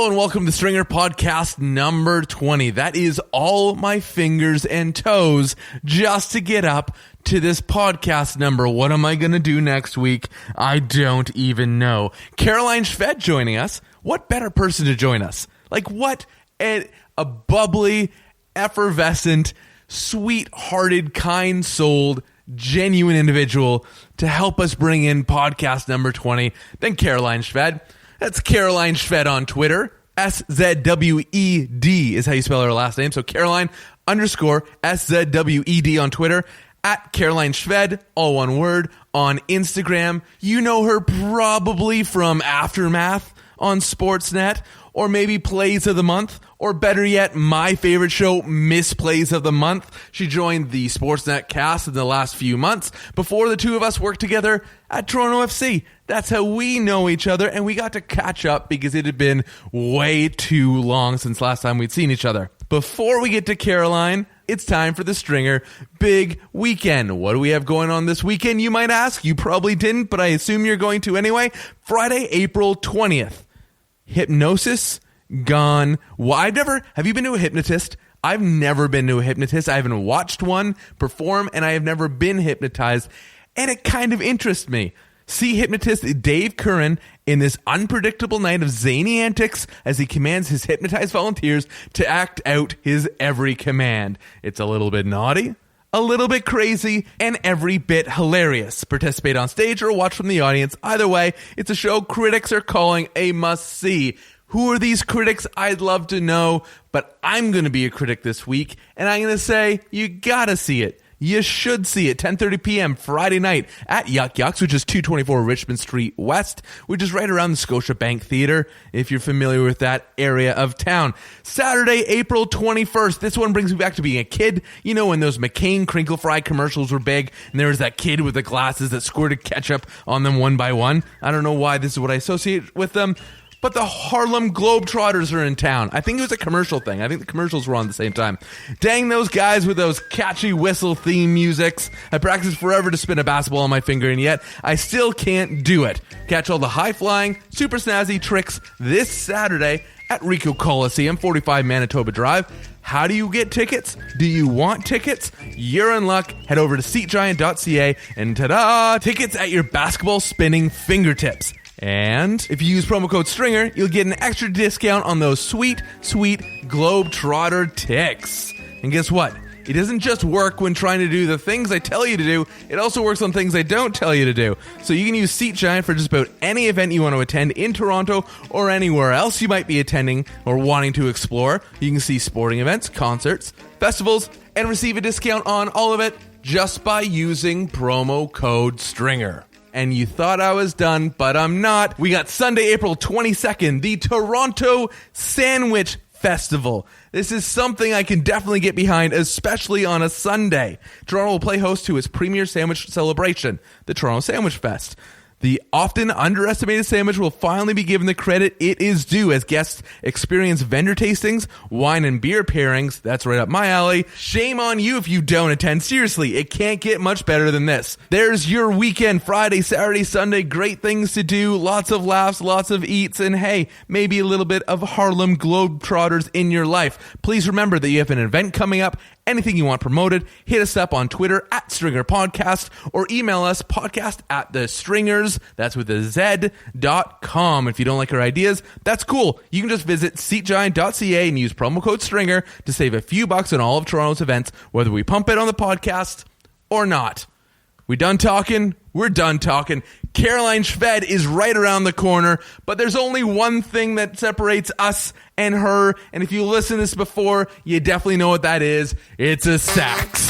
and welcome to Stringer Podcast number 20. That is all my fingers and toes just to get up to this podcast number. What am I going to do next week? I don't even know. Caroline Szwed joining us. What better person to join us? Like, what a bubbly, effervescent, sweet-hearted, kind-souled, genuine individual to help us bring in podcast number 20 than Caroline Szwed. That's Caroline Szwed on Twitter. SZWED is how you spell her last name. So Caroline _SZWED on Twitter. At Caroline Szwed, all one word, on Instagram. You know her probably from Aftermath on Sportsnet, or maybe Plays of the Month, or better yet, my favorite show, Miss Plays of the Month. She joined the Sportsnet cast in the last few months before the two of us worked together at Toronto FC. That's how we know each other, and we got to catch up because it had been way too long since last time we'd seen each other. Before we get to Caroline, it's time for the Stringer Big Weekend. What do we have going on this weekend, you might ask? You probably didn't, but I assume you're going to anyway. Friday, April 20th. Hypnosis gone. Well, have you been to a hypnotist? I've never been to a hypnotist. I haven't watched one perform, and I have never been hypnotized, and it kind of interests me. See hypnotist Dave Curran in this unpredictable night of zany antics as he commands his hypnotized volunteers to act out his every command. It's a little bit naughty, a little bit crazy, and every bit hilarious. Participate on stage or watch from the audience. Either way, it's a show critics are calling a must-see. Who are these critics? I'd love to know, but I'm going to be a critic this week, and I'm going to say, you gotta see it. You should see it. 10:30 p.m. Friday night at Yuck Yucks, which is 224 Richmond Street West, which is right around the Scotiabank Theatre, if you're familiar with that area of town. Saturday, April 21st. This one brings me back to being a kid. You know when those McCain crinkle fry commercials were big, and there was that kid with the glasses that squirted ketchup on them one by one? I don't know why this is what I associate with them. But the Harlem Globetrotters are in town. I think it was a commercial thing. I think the commercials were on at the same time. Dang those guys with those catchy whistle theme musics. I practiced forever to spin a basketball on my finger, and yet I still can't do it. Catch all the high-flying, super snazzy tricks this Saturday at Ricoh Coliseum, 45 Manitoba Drive. How do you get tickets? Do you want tickets? You're in luck. Head over to seatgiant.ca and ta-da! Tickets at your basketball spinning fingertips. And if you use promo code STRINGER, you'll get an extra discount on those sweet, sweet Globetrotter ticks. And guess what? It doesn't just work when trying to do the things I tell you to do, it also works on things I don't tell you to do. So you can use SeatGiant for just about any event you want to attend in Toronto or anywhere else you might be attending or wanting to explore. You can see sporting events, concerts, festivals, and receive a discount on all of it just by using promo code STRINGER. And you thought I was done, but I'm not. We got Sunday, April 22nd, the Toronto Sandwich Festival. This is something I can definitely get behind, especially on a Sunday. Toronto will play host to its premier sandwich celebration, the Toronto Sandwich Fest. The often underestimated sandwich will finally be given the credit it is due as guests experience vendor tastings, wine and beer pairings. That's right up my alley. Shame on you if you don't attend. Seriously, it can't get much better than this. There's your weekend, Friday, Saturday, Sunday. Great things to do, lots of laughs, lots of eats, and hey, maybe a little bit of Harlem Globetrotters in your life. Please remember that you have an event coming up. Anything you want promoted, hit us up on Twitter at Stringer Podcast or email us podcast@thestringers, that's with a Z.com. If you don't like our ideas, that's cool. You can just visit seatgiant.ca and use promo code STRINGER to save a few bucks on all of Toronto's events, whether we pump it on the podcast or not. We done talking? We're done talking. Caroline Szwed is right around the corner, but there's only one thing that separates us and her, and if you listened to this before, you definitely know what that is. It's a sax.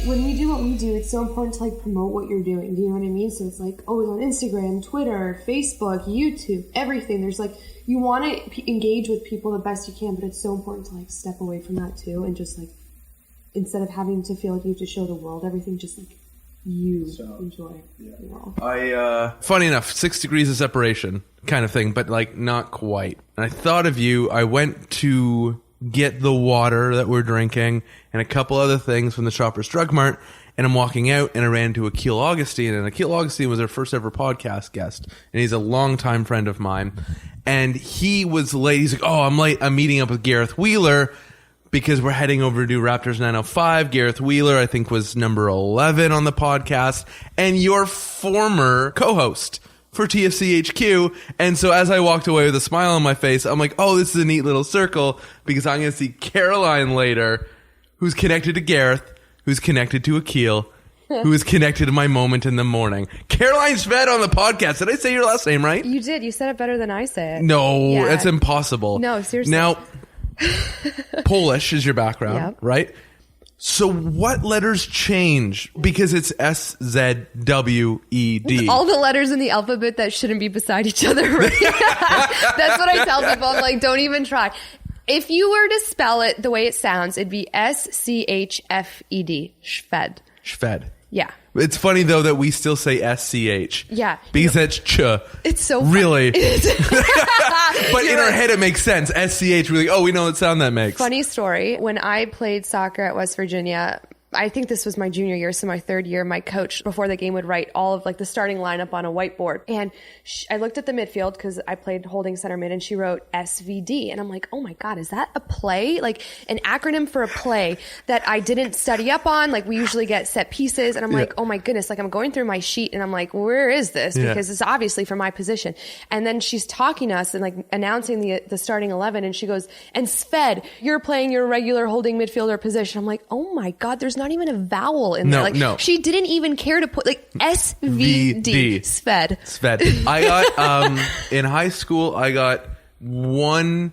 When we do what we do, it's so important to like promote what you're doing. Do you know what I mean? So it's like always on Instagram, Twitter, Facebook, YouTube, everything. There's like, you want to engage with people the best you can, but it's so important to like step away from that too, and just like, instead of having to feel like you have to show the world everything, just like you enjoy. Yeah. Funny enough, 6 degrees of separation kind of thing, but like not quite. And I thought of you. I went to get the water that we're drinking and a couple other things from the Shoppers Drug Mart. And I'm walking out and I ran into Akil Augustine, and Akil Augustine was our first ever podcast guest. And he's a longtime friend of mine. And he was late. He's like, oh, I'm late. I'm meeting up with Gareth Wheeler because we're heading over to do Raptors 905. Gareth Wheeler, I think, was number 11 on the podcast. And your former co-host for TFC HQ. And so as I walked away with a smile on my face, I'm like, oh, this is a neat little circle because I'm going to see Caroline later, who's connected to Gareth, who's connected to Akil, who is connected to my moment in the morning. Caroline Szwed on the podcast. Did I say your last name right? You did. You said it better than I say it. No, that's impossible. No, seriously. Now, Polish is your background, right? So what letters change? Because it's SZWED. All the letters in the alphabet that shouldn't be beside each other. Right? That's what I tell people. I'm like, don't even try. If you were to spell it the way it sounds, it'd be SCHFED. Szwed. Szwed. Yeah. It's funny, though, that we still say SCH. Yeah. Because that's ch. It's so really. But in our head, it makes sense. SCH, we're like, oh, we know what sound that makes. Funny story. When I played soccer at West Virginia, I think this was my junior year, so my third year, my coach before the game would write all of like the starting lineup on a whiteboard. And I looked at the midfield because I played holding center mid, and she wrote SVD. And I'm like, oh my God, is that a play? Like an acronym for a play that I didn't study up on. Like we usually get set pieces. And I'm like, oh my goodness, like I'm going through my sheet and I'm like, where is this? Because it's obviously for my position. And then she's talking to us and like announcing the starting 11. And she goes, and Szwed, you're playing your regular holding midfielder position. I'm like, oh my God, there's not even a vowel in there. Like she didn't even care to put like SVD. Szwed. I got in high school I got one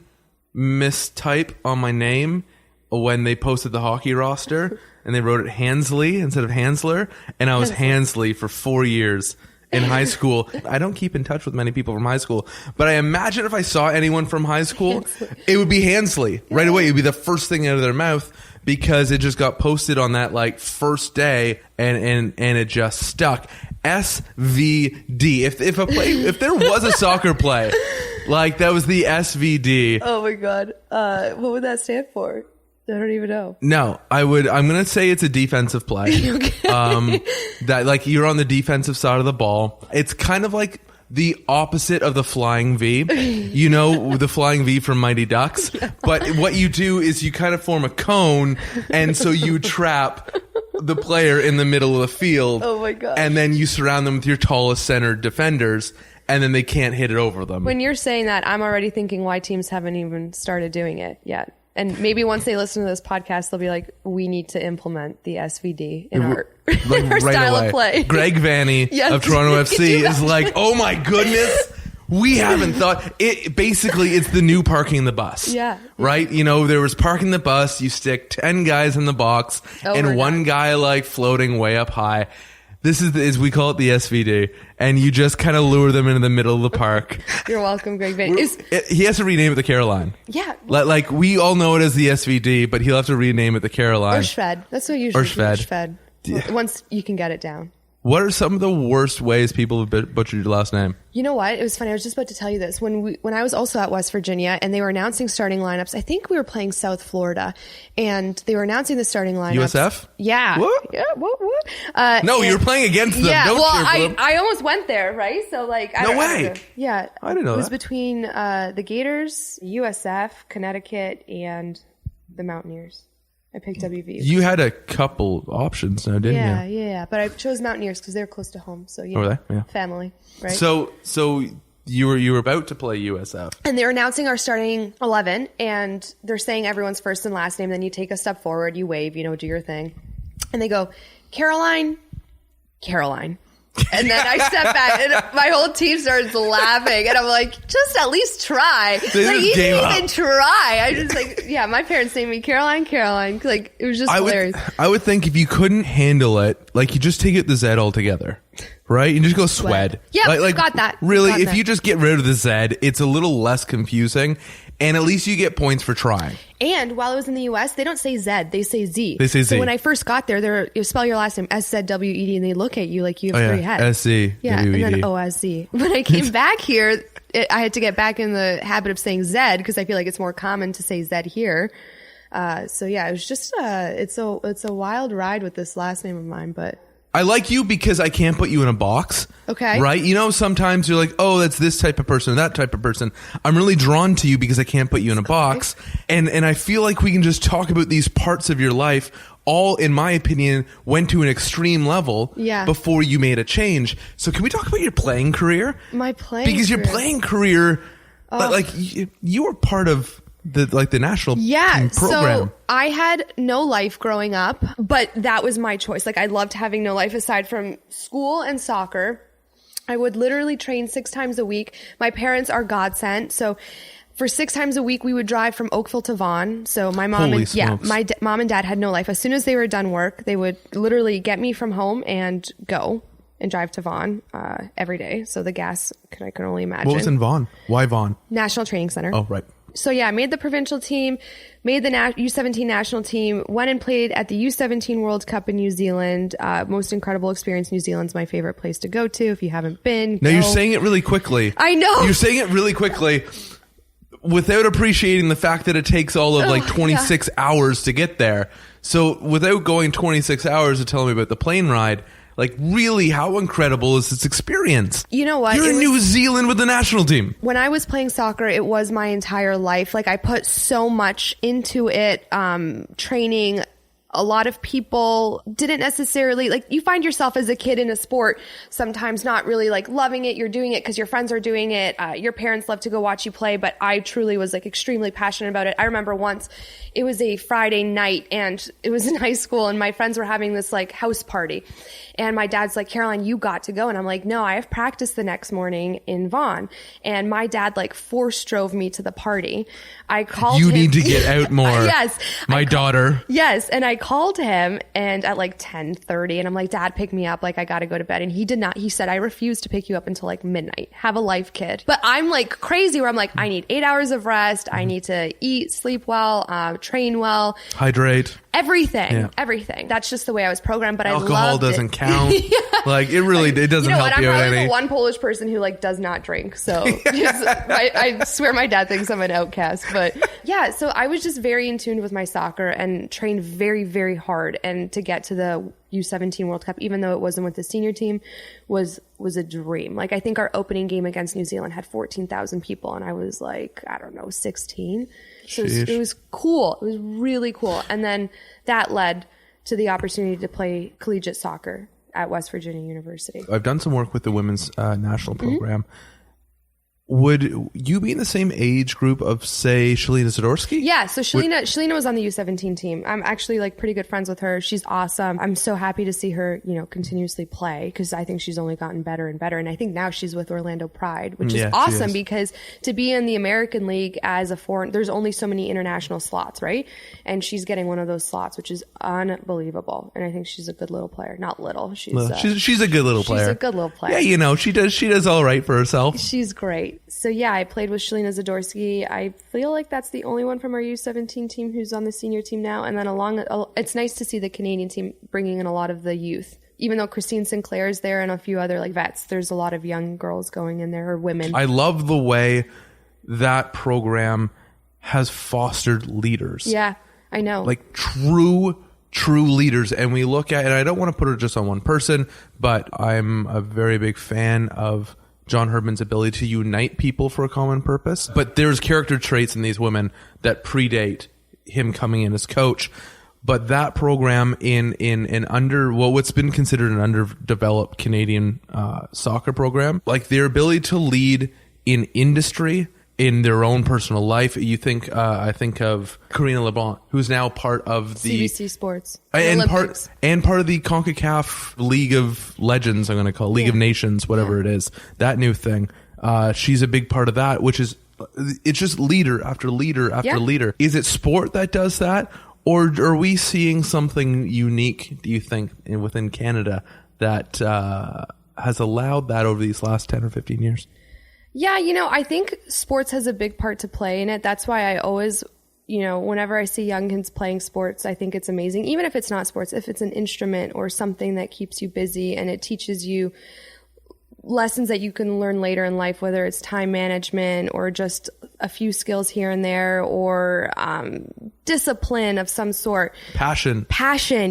mistype on my name when they posted the hockey roster and they wrote it Hansley instead of Hansler, and I was Hansley for 4 years in high school. I don't keep in touch with many people from high school, but I imagine if I saw anyone from high school, it would be Hansley right away. It would be the first thing out of their mouth, because it just got posted on that like first day and it just stuck. SVD. If there was a soccer play, like that was the SVD. Oh my God. What would that stand for? I don't even know. No, I'm going to say it's a defensive play. Okay. That like you're on the defensive side of the ball. It's kind of like the opposite of the flying V. You know, the flying V from Mighty Ducks. Yeah. But what you do is you kind of form a cone, and so you trap the player in the middle of the field. Oh my God. And then you surround them with your tallest centered defenders, and then they can't hit it over them. When you're saying that, I'm already thinking why teams haven't even started doing it yet. And maybe once they listen to this podcast, they'll be like, we need to implement the SVD in our style of play. Greg Vanny of Toronto FC is like, oh my goodness, we haven't thought. Basically, it's the new parking the bus. Yeah. Right? You know, there was parking the bus. You stick 10 guys in the box and one guy like floating way up high. This is we call it the SVD, and you just kind of lure them into the middle of the park. You're welcome, Greg Van. He has to rename it the Caroline. Yeah. Like we all know it as the SVD, but he'll have to rename it the Caroline. Or Szwed. That's what usually Szwed. Once you can get it down. What are some of the worst ways people have butchered your last name? You know what? It was funny. I was just about to tell you this. When I was also at West Virginia and they were announcing starting lineups, I think we were playing South Florida, and they were announcing the starting lineups. USF? Yeah. What? Yeah. What? No, you were playing against them. Yeah. Don't I almost went there, right? So like, no way. Yeah. I didn't know that. It was between the Gators, USF, Connecticut, and the Mountaineers. I picked WV. You had a couple options now, didn't you? Yeah. But I chose Mountaineers because they're close to home. So family, right? So you were about to play USF, and they're announcing our starting 11, and they're saying everyone's first and last name. Then you take a step forward, you wave, do your thing, and they go, Caroline. And then I step back, and my whole team starts laughing, and I'm like, just at least try. Like, you didn't even try. I just my parents named me Caroline. Like, it was just hilarious. I would think if you couldn't handle it, like, you just take it the Z altogether. Right? You just go Szwed. Yeah, got that. Really, if you just get rid of the Z, it's a little less confusing. and at least you get points for trying. And while I was in the US, they don't say Z, they say Z. They say Z. So when I first got there, you spell your last name SZWED, and they look at you like you have three heads. SC. Yeah, and then OSZ. When I came back here, I had to get back in the habit of saying Z because I feel like it's more common to say Z here. So yeah, it was just it's a wild ride with this last name of mine, but I like you because I can't put you in a box. Okay. Right? You know, sometimes you're like, oh, that's this type of person or that type of person. I'm really drawn to you because I can't put you in a box. And I feel like we can just talk about these parts of your life all, in my opinion, went to an extreme level before you made a change. So can we talk about your playing career? My playing Because your playing career, like you were part of the national team program. So I had no life growing up, but that was my choice. Like, I loved having no life aside from school and soccer. I would literally train 6 times a week. My parents are God sent, so for 6 times a week we would drive from Oakville to Vaughan. So my mom my mom and dad had no life. As soon as they were done work, they would literally get me from home and go and drive to Vaughan every day. So the gas, I can only imagine. What was in Vaughan? Why Vaughan? National Training Center. Oh, right. So yeah, I made the provincial team, made the U17 national team, went and played at the U17 World Cup in New Zealand. Most incredible experience. New Zealand's my favorite place to go to. If you haven't been, Now you're saying it really quickly. I know. You're saying it really quickly without appreciating the fact that it takes all of 26 hours to get there. So without going 26 hours to tell me about the plane ride, like, really, how incredible is this experience? You know what? You're in New Zealand with the national team. When I was playing soccer, it was my entire life. Like, I put so much into it, training. A lot of people didn't necessarily, like, you find yourself as a kid in a sport sometimes not really like loving it. You're doing it because your friends are doing it. Your parents love to go watch you play, but I truly was like extremely passionate about it. I remember once it was a Friday night and it was in high school and my friends were having this like house party. And my dad's like, Caroline, you got to go. And I'm like, no, I have practice the next morning in Vaughan. And my dad like force drove me to the party. I called him. You need to get out more. Yes. My daughter. Yes. And I called him and at like 10:30 and I'm like, Dad, pick me up. Like, I got to go to bed. And he did not. He said, I refuse to pick you up until like midnight. Have a life, kid. But I'm like crazy where I'm like, I need 8 hours of rest. I need to eat, sleep well, train well. Hydrate. Everything. That's just the way I was programmed. But alcohol doesn't count. Like, it really, it doesn't help you out any. I'm probably the one Polish person who like does not drink. So I swear my dad thinks I'm an outcast. But yeah, so I was just very in tune with my soccer and trained very, very hard. And to get to the U17 World Cup, even though it wasn't with the senior team, was a dream. Like, I think our opening game against New Zealand had 14,000 people and I was like, I don't know, 16. So it was cool. It was really cool. And then that led to the opportunity to play collegiate soccer at West Virginia University. I've done some work with the women's national program. Would you be in the same age group of, say, Shalina Zadorsky? Yeah, so Shalina was on the U17 team. I'm actually like pretty good friends with her. She's awesome. I'm so happy to see her, continuously play because I think she's only gotten better and better. And I think now she's with Orlando Pride, which is awesome because to be in the American League as a foreign, there's only so many international slots, right? And she's getting one of those slots, which is unbelievable. And I think she's a good little player. Not little. She's a good little player. She's a good little player. Yeah, she does all right for herself. She's great. So yeah, I played with Shalina Zadorsky. I feel like that's the only one from our U17 team who's on the senior team now. And then it's nice to see the Canadian team bringing in a lot of the youth. Even though Christine Sinclair's there and a few other like vets, there's a lot of young girls going in there or women. I love the way that program has fostered leaders. Yeah, I know. Like true leaders. And we look at, and I don't want to put it just on one person, but I'm a very big fan of John Herdman's ability to unite people for a common purpose. But there's character traits in these women that predate him coming in as coach. But that program what's been considered an underdeveloped Canadian soccer program, like their ability to lead in industry, in their own personal life. You think, I think of Karina LeBlanc, who's now part of the CBC Sports and part of the CONCACAF League of Legends. I'm going to call League of Nations, whatever it is, that new thing. She's a big part of that, which is, it's just leader after leader after leader. Is it sport that does that? Or are we seeing something unique, do you think, within Canada that has allowed that over these last 10 or 15 years? Yeah, I think sports has a big part to play in it. That's why I always, whenever I see young kids playing sports, I think it's amazing. Even if it's not sports, if it's an instrument or something that keeps you busy and it teaches you lessons that you can learn later in life, whether it's time management or just a few skills here and there, or discipline of some sort. Passion.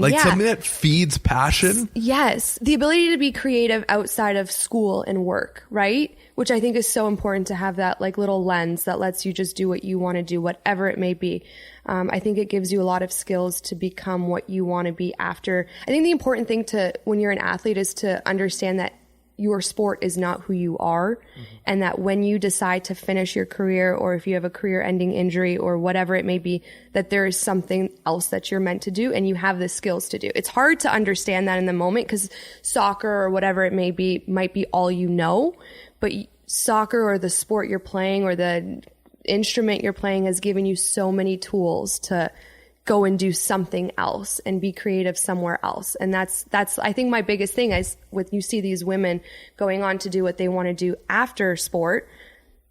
Like something that feeds passion. Yes. The ability to be creative outside of school and work, right? Which I think is so important to have that like little lens that lets you just do what you want to do, whatever it may be. I think it gives you a lot of skills to become what you want to be after. I think the important thing when you're an athlete is to understand that your sport is not who you are, and that when you decide to finish your career, or if you have a career-ending injury or whatever it may be, that there is something else that you're meant to do and you have the skills to do. It's hard to understand that in the moment because soccer or whatever it may be might be all you know, but soccer or the sport you're playing or the instrument you're playing has given you so many tools to go and do something else and be creative somewhere else. And that's I think my biggest thing is when you see these women going on to do what they want to do after sport,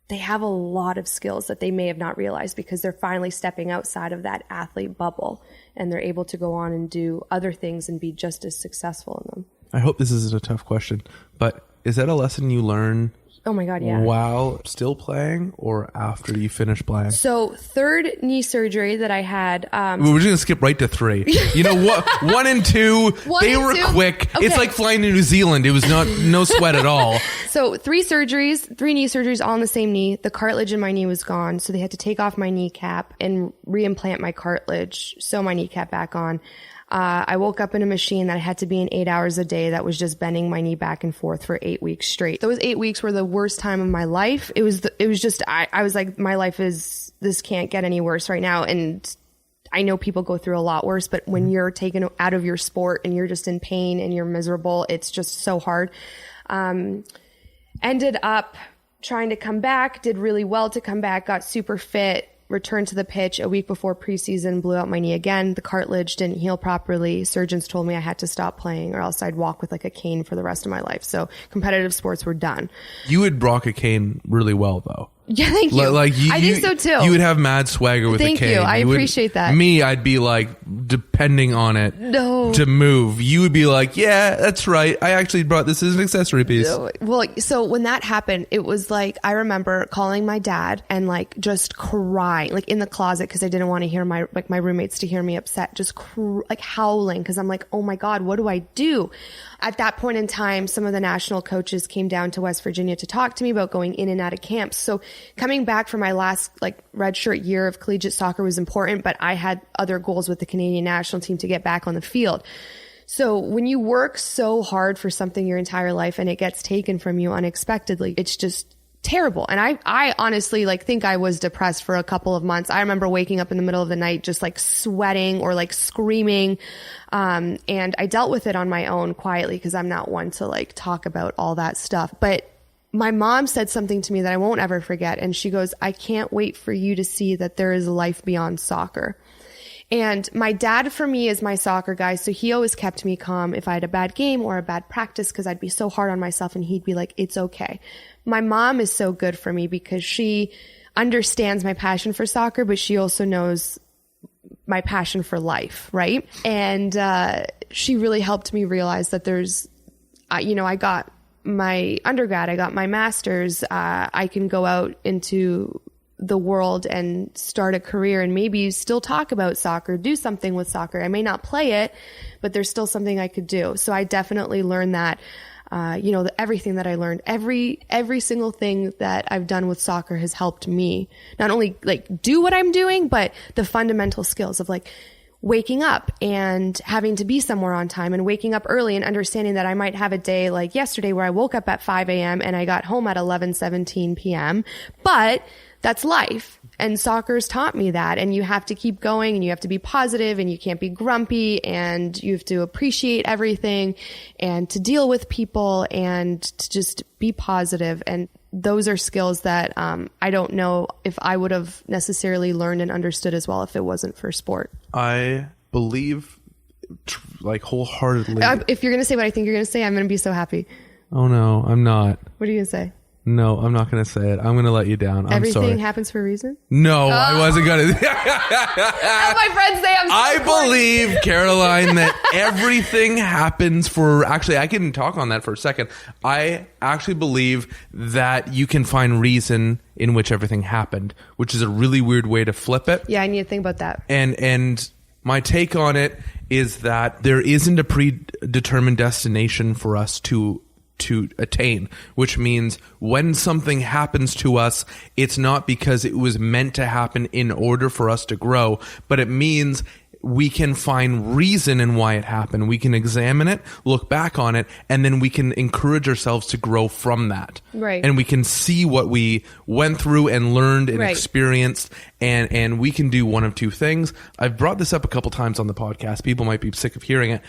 they have a lot of skills that they may have not realized because they're finally stepping outside of that athlete bubble and they're able to go on and do other things and be just as successful in them. I hope this isn't a tough question, but is that a lesson you learn? Oh my God, yeah. While still playing or after you finish playing? So 3rd knee surgery that I had. We're just going to skip right to 3. You know what? 1 and 2, they were quick. Okay. It's like flying to New Zealand. It was no sweat at all. So 3 knee surgeries all on the same knee. The cartilage in my knee was gone. So they had to take off my kneecap and reimplant my cartilage, sew my kneecap back on. I woke up in a machine that I had to be in 8 hours a day that was just bending my knee back and forth for 8 weeks straight. Those 8 weeks were the worst time of my life. I was like, my life this can't get any worse right now. And I know people go through a lot worse, but when you're taken out of your sport and you're just in pain and you're miserable, it's just so hard. Ended up trying to come back, did really well to come back, got super fit, returned to the pitch a week before preseason, blew out my knee again. The cartilage didn't heal properly. Surgeons told me I had to stop playing or else I'd walk with like a cane for the rest of my life. So competitive sports were done. You would rock a cane really well though. Yeah, thank you. I think so too. You would have mad swagger with a cane. Thank you. I appreciate that. Me, I'd be like, depending on it to move. You would be like, yeah, that's right. I actually brought this as an accessory piece. No. Well, so when that happened, it was like, I remember calling my dad and like just crying, like in the closet because I didn't want to hear my roommates to hear me upset, just like howling because I'm like, oh my God, what do I do? At that point in time, some of the national coaches came down to West Virginia to talk to me about going in and out of camps. So coming back from my last like redshirt year of collegiate soccer was important, but I had other goals with the Canadian national team to get back on the field. So when you work so hard for something your entire life and it gets taken from you unexpectedly, it's just terrible. And I honestly like think I was depressed for a couple of months. I remember waking up in the middle of the night just like sweating or like screaming. And I dealt with it on my own quietly because I'm not one to like talk about all that stuff. But my mom said something to me that I won't ever forget. And she goes, I can't wait for you to see that there is life beyond soccer. And my dad for me is my soccer guy. So he always kept me calm if I had a bad game or a bad practice because I'd be so hard on myself and he'd be like, it's okay. My mom is so good for me because she understands my passion for soccer, but she also knows my passion for life, right? And she really helped me realize that there's, I got my undergrad, I got my master's, I can go out into the world and start a career and maybe still talk about soccer, do something with soccer. I may not play it, but there's still something I could do. So I definitely learned that, everything that I learned, every single thing that I've done with soccer has helped me not only like do what I'm doing, but the fundamental skills of like waking up and having to be somewhere on time and waking up early and understanding that I might have a day like yesterday where I woke up at 5 a.m. and I got home at 11:17 p.m. But that's life. And soccer's taught me that. And you have to keep going and you have to be positive and you can't be grumpy and you have to appreciate everything and to deal with people and to just be positive. And those are skills that I don't know if I would have necessarily learned and understood as well if it wasn't for sport. I believe like wholeheartedly. If you're going to say what I think you're going to say, I'm going to be so happy. Oh no, I'm not. What are you going to say? No, I'm not going to say it. I'm going to let you down. I'm Everything sorry. happens for a reason? No, I wasn't going to. My friends say I believe, Caroline, that everything happens for... Actually, I can talk on that for a second. I actually believe that you can find reason in which everything happened, which is a really weird way to flip it. Yeah, I need to think about that. And my take on it is that there isn't a predetermined destination for us to attain, which means when something happens to us, it's not because it was meant to happen in order for us to grow, but it means we can find reason in why it happened. We can examine it, look back on it, and then we can encourage ourselves to grow from that. Right. And we can see what we went through and learned and experienced, and we can do one of two things. I've brought this up a couple times on the podcast. People might be sick of hearing it.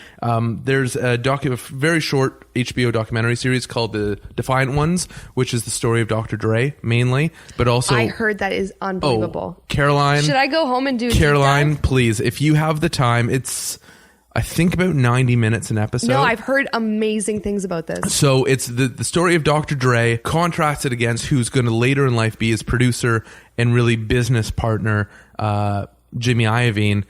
There's a very short HBO documentary series called The Defiant Ones, which is the story of Dr. Dre mainly, but also... I heard that is unbelievable. Caroline... Should I go home and do... Caroline, please, if you have the time, it's... I think about 90 minutes an episode. No, I've heard amazing things about this. So it's the story of Dr. Dre contrasted against who's going to later in life be his producer and really business partner, Jimmy Iovine.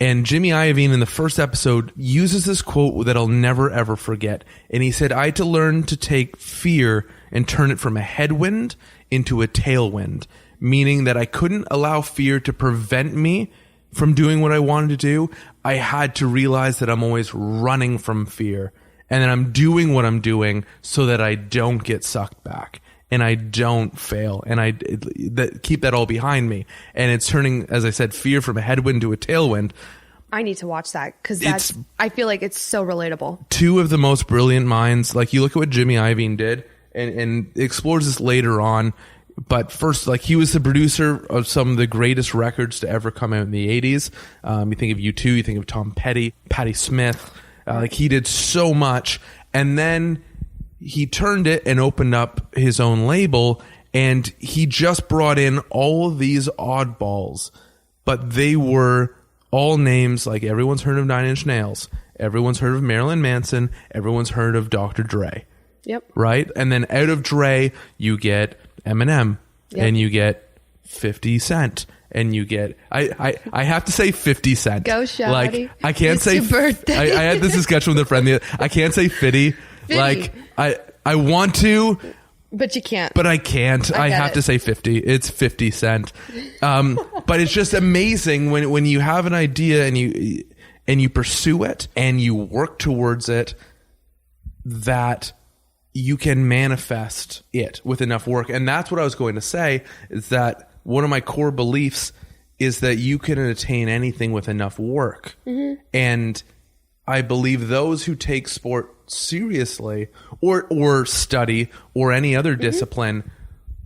And Jimmy Iovine in the first episode uses this quote that I'll never ever forget. And he said, I had to learn to take fear and turn it from a headwind into a tailwind, meaning that I couldn't allow fear to prevent me from doing what I wanted to do. I had to realize that I'm always running from fear, and that I'm doing what I'm doing so that I don't get sucked back and I don't fail, and I keep that all behind me. And it's turning, as I said, fear from a headwind to a tailwind. I need to watch that because I feel like it's so relatable. Two of the most brilliant minds. Like, you look at what Jimmy Iovine did, and explores this later on. But first, like, he was the producer of some of the greatest records to ever come out in the 80s. You think of U2, you think of Tom Petty, Patti Smith. Like, he did so much. And then he turned it and opened up his own label, and he just brought in all of these oddballs. But they were all names, like, everyone's heard of Nine Inch Nails, everyone's heard of Marilyn Manson, everyone's heard of Dr. Dre. Yep. Right? And then out of Dre, you get Eminem, and you get 50 Cent, and you get I have to say 50 Cent. Go, Shawty. Like, I can't say your birthday. I had this discussion with a friend. I can't say 50. Like, I want to, but you can't. but I can't. I have to say 50. It's 50 Cent. But it's just amazing when you have an idea and you pursue it and you work towards it, that you can manifest it with enough work. And that's what I was going to say, is that one of my core beliefs is that you can attain anything with enough work. Mm-hmm. And I believe those who take sport seriously or study or any other discipline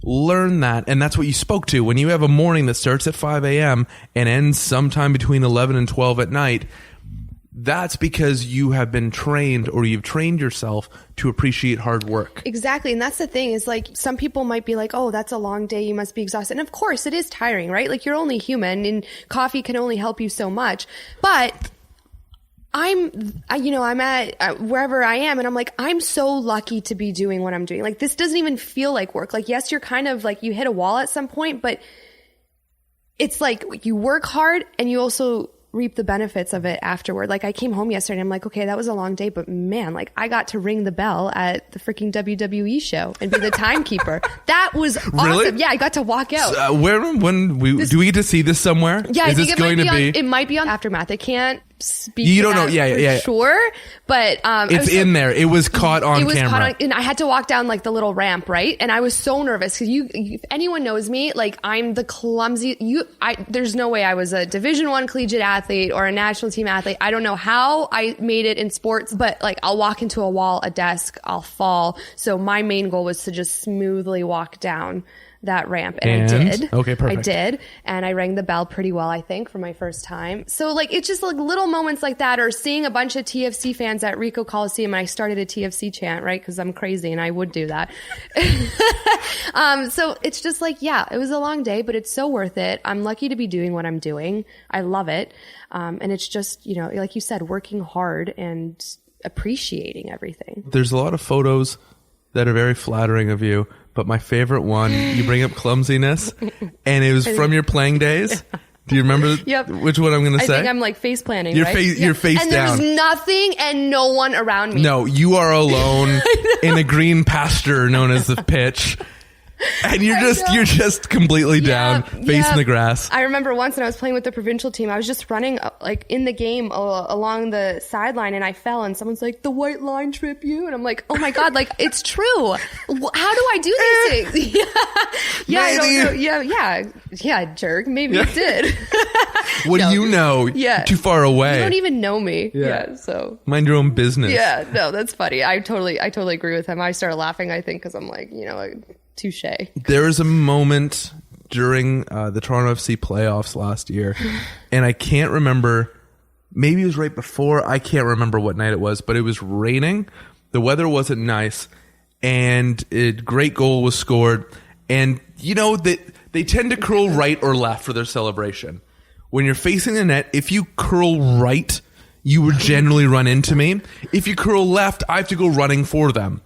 learn that. And that's what you spoke to. When you have a morning that starts at 5 a.m. and ends sometime between 11 and 12 at night, that's because you have been trained, or you've trained yourself to appreciate hard work. Exactly. And that's the thing, is like, some people might be like, oh, that's a long day, you must be exhausted. And of course it is tiring, right? Like, you're only human, and coffee can only help you so much. But I'm at wherever I am, and I'm like, I'm so lucky to be doing what I'm doing. Like, this doesn't even feel like work. Like, yes, you're kind of like, you hit a wall at some point, but it's like, you work hard and you also reap the benefits of it afterward. Like, I came home yesterday and I'm like, okay, that was a long day, but man, like, I got to ring the bell at the freaking WWE show and be the timekeeper. That was awesome. Really? Yeah, I got to walk out. Do we get to see this somewhere? Yeah, Is this going to be? It might be on Aftermath. I can't speak. You don't know? Yeah. Sure, but it's in there. It was caught on camera. And I had to walk down like the little ramp, right? And I was so nervous because if anyone knows me, like, I'm the clumsy. There's no way I was a Division I collegiate athlete or a national team athlete. I don't know how I made it in sports, but like, I'll walk into a wall, a desk, I'll fall. So my main goal was to just smoothly walk down that ramp, and I did. Okay, perfect. I did, and I rang the bell pretty well, I think, for my first time. So like, it's just like little moments like that, or seeing a bunch of TFC fans at Ricoh Coliseum. And I started a TFC chant, right? Because I'm crazy and I would do that. So it's just like, yeah, it was a long day, but it's so worth it. I'm lucky to be doing what I'm doing. I love it. And it's just, like you said, working hard and appreciating everything. There's a lot of photos that are very flattering of you, but my favorite one, you bring up clumsiness, and it was from your playing days. Do you remember which one I'm going to say? I think I'm like face planting, your right? Your face and down. And there's nothing and no one around me. No, you are alone in a green pasture known as the pitch. And you're just completely down, facing the grass. I remember once when I was playing with the provincial team, I was just running like in the game along the sideline, and I fell, and someone's like, "The white line trip you," and I'm like, "Oh my god, like it's true. How do I do these things?" I don't know. Yeah, jerk. Maybe it did. What do you know? Yeah, too far away. You don't even know me. Yeah, so mind your own business. Yeah, no, that's funny. I totally agree with him. I started laughing, I think, because I'm like, touche. There was a moment during the Toronto FC playoffs last year, and I can't remember, maybe it was right before, I can't remember what night it was, but it was raining, the weather wasn't nice, and a great goal was scored, and they tend to curl right or left for their celebration. When you're facing the net, if you curl right, you would generally run into me. If you curl left, I have to go running for them.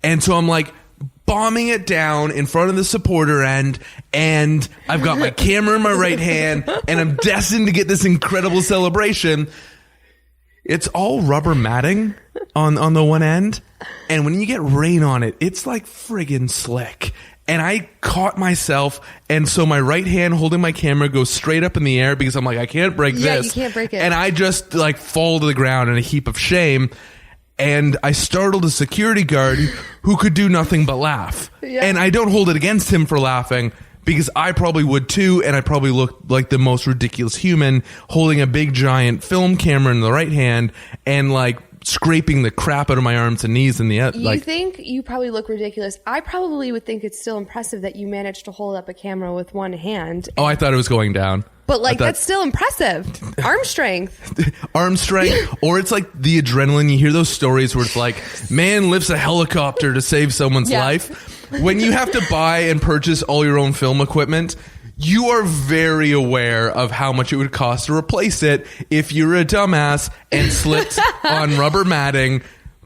And so I'm like, bombing it down in front of the supporter end, and I've got my camera in my right hand, and I'm destined to get this incredible celebration. It's all rubber matting on the one end, and when you get rain on it, it's like friggin' slick. And I caught myself, and so my right hand holding my camera goes straight up in the air because I'm like, I can't break this. Yeah, you can't break it. And I just like fall to the ground in a heap of shame. And I startled a security guard who could do nothing but laugh. Yeah. And I don't hold it against him for laughing because I probably would too. And I probably looked like the most ridiculous human holding a big giant film camera in the right hand and like scraping the crap out of my arms and knees in the other. You think you probably look ridiculous. I probably would think it's still impressive that you managed to hold up a camera with one hand. Oh, I thought it was going down. But that's still impressive. Arm strength. Arm strength. Or it's like the adrenaline. You hear those stories where it's like, man lifts a helicopter to save someone's life. When you have to buy and purchase all your own film equipment, you are very aware of how much it would cost to replace it if you're a dumbass and slipped on rubber matting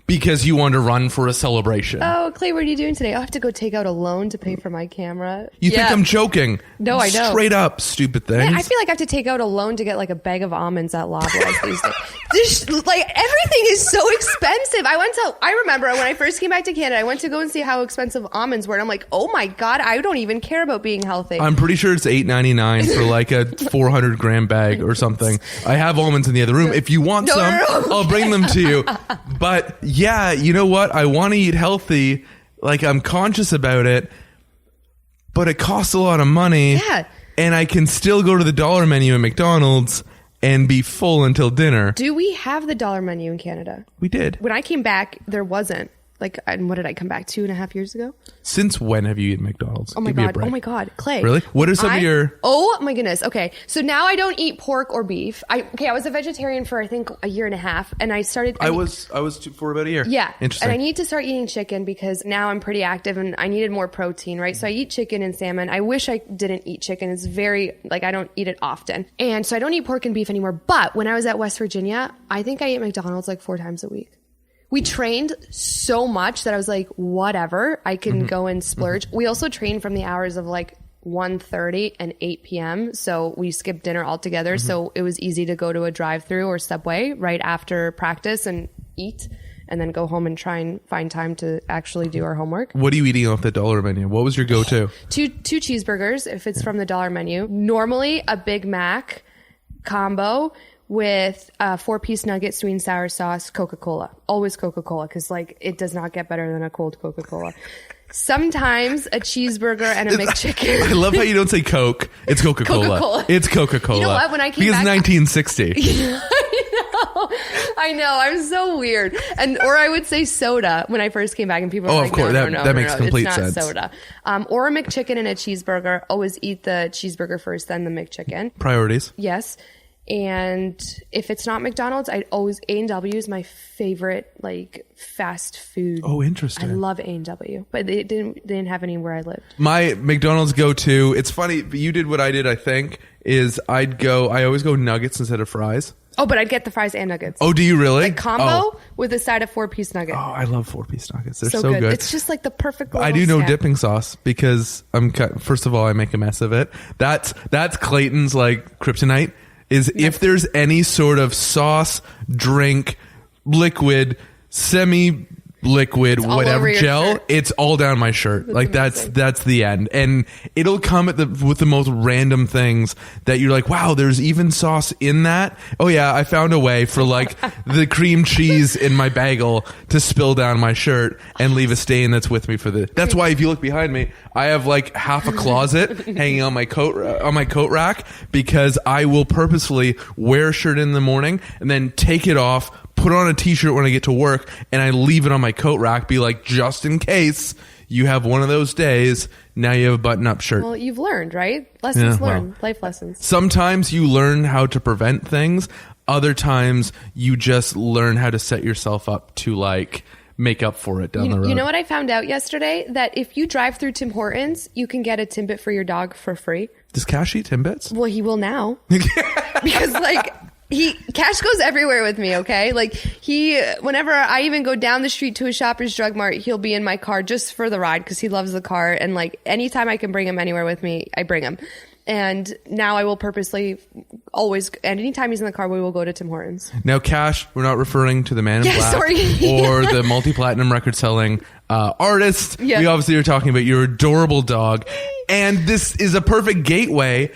because you want to run for a celebration. Oh, Clay, what are you doing today? I'll have to go take out a loan to pay for my camera. You think I'm joking? No, I know. Straight up, stupid things. Yeah, I feel like I have to take out a loan to get like a bag of almonds at Loblaws these days. Like everything is so expensive. I remember when I first came back to Canada, I went to go and see how expensive almonds were. And I'm like, oh my God, I don't even care about being healthy. I'm pretty sure it's $8.99 for like a 400 gram bag or something. I have almonds in the other room. If you want some, I'll bring them to you. But yeah, you know what? I want to eat healthy. Like I'm conscious about it, but it costs a lot of money. Yeah. And I can still go to the dollar menu at McDonald's and be full until dinner. Do we have the dollar menu in Canada? We did. When I came back, there wasn't. Like, and what did I come back 2.5 years ago? Since when have you eaten McDonald's? Oh my God. Oh my God. Clay. Really? What are some of your... Oh my goodness. Okay. So now I don't eat pork or beef. I was a vegetarian for I think a year and a half, and I started... I was for about a year. Yeah. Interesting. And I need to start eating chicken because now I'm pretty active and I needed more protein, right? So I eat chicken and salmon. I wish I didn't eat chicken. It's very, like, I don't eat it often. And so I don't eat pork and beef anymore. But when I was at West Virginia, I think I ate McDonald's like 4 times a week. We trained so much that I was like, whatever, I can go and splurge. We also trained from the hours of like 1:30 and 8 p.m. So we skipped dinner altogether. So it was easy to go to a drive-through or Subway right after practice and eat and then go home and try and find time to actually do our homework. What are you eating off the dollar menu? What was your go-to? Two cheeseburgers if it's from the dollar menu. Normally a Big Mac combo with 4-piece nuggets, sweet and sour sauce, Coca-Cola. Always Coca-Cola, because like it does not get better than a cold Coca-Cola. Sometimes a cheeseburger and a McChicken. I love how you don't say Coke. It's Coca-Cola. Coca-Cola. It's Coca-Cola. You know what? When I came back... Because 1960. I know. I'm so weird. Or I would say soda when I first came back and people were like, of course. No, that makes complete it's not sense. soda. Or a McChicken and a cheeseburger. Always eat the cheeseburger first, then the McChicken. Priorities. Yes. And if it's not McDonald's, I'd always A&W is my favorite like fast food. Oh, interesting. I love A&W, but they didn't have any where I lived. My McDonald's go-to, it's funny, you did what I did, I think, is I always go nuggets instead of fries. Oh, but I'd get the fries and nuggets. Oh, do you really? Like combo with a side of 4-piece nugget. Oh, I love 4-piece nuggets. They're so good. It's just like the perfect little I do know snack. dipping sauce because first of all, I make a mess of it. That's Clayton's like kryptonite. If there's any sort of sauce, drink, liquid, semi-liquid, whatever gel, shirt. it's all down my shirt. That's the end. And it'll come with the most random things that you're like, wow, there's even sauce in that. Oh yeah, I found a way for like the cream cheese in my bagel to spill down my shirt and leave a stain that's with me that's why if you look behind me, I have like half a closet hanging on my coat rack because I will purposefully wear a shirt in the morning and then take it off, put on a t-shirt when I get to work, and I leave it on my coat rack, be like, just in case you have one of those days, now you have a button-up shirt. Well, you've learned, right? Lessons learned. Life lessons. Sometimes you learn how to prevent things. Other times you just learn how to set yourself up to like make up for it down the road. You know what I found out yesterday? That if you drive through Tim Hortons, you can get a Timbit for your dog for free. Does Cash eat Timbits? Well, he will now. Because like... Cash goes everywhere with me, okay? Like whenever I even go down the street to a Shoppers Drug Mart, he'll be in my car just for the ride because he loves the car. And like anytime I can bring him anywhere with me, I bring him. And now I will purposely always, and anytime he's in the car, we will go to Tim Hortons. Now, Cash, we're not referring to the Man in Black or the multi-platinum record selling artist. Yeah. We obviously are talking about your adorable dog. And this is a perfect gateway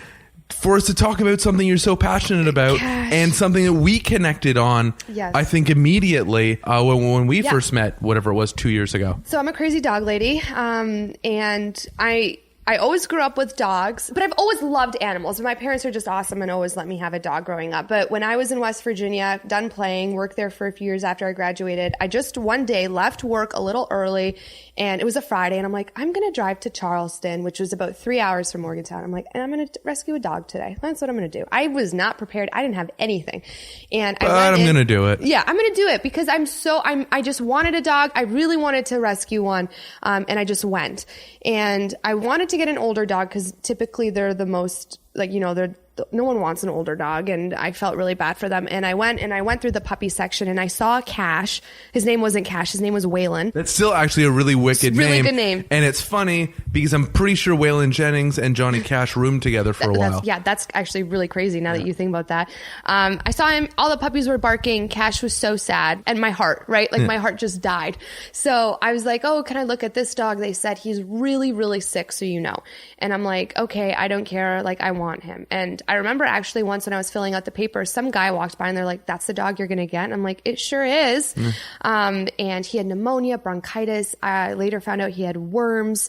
for us to talk about something you're so passionate about. Gosh. And something that we connected on, yes. I think immediately when we first met, whatever it was, 2 years ago. So I'm a crazy dog lady, and I always grew up with dogs, but I've always loved animals. My parents are just awesome and always let me have a dog growing up. But when I was in West Virginia, done playing, worked there for a few years after I graduated, I just one day left work a little early, and it was a Friday, and I'm like, I'm going to drive to Charleston, which was about 3 hours from Morgantown. I'm like, and I'm going to rescue a dog today. That's what I'm going to do. I was not prepared. I didn't have anything. And I'm going to do it. Yeah, I'm going to do it because I just wanted a dog. I really wanted to rescue one. And I just went, and I wanted to get an older dog because typically they're the most, like, you know, no one wants an older dog, and I felt really bad for them. And I went through the puppy section, and I saw Cash. His name wasn't Cash. His name was Waylon. That's still actually a really wicked name. Really good name. And it's funny because I'm pretty sure Waylon Jennings and Johnny Cash roomed together for a while. That's actually really crazy now that you think about that. I saw him. All the puppies were barking. Cash was so sad. And my heart, right? Like my heart just died. So I was like, oh, can I look at this dog? They said he's really, really sick, so you know. And I'm like, okay, I don't care. Like, I want him. And I remember actually once when I was filling out the paper, some guy walked by and they're like, that's the dog you're going to get? And I'm like, it sure is. And he had pneumonia, bronchitis. I later found out he had worms,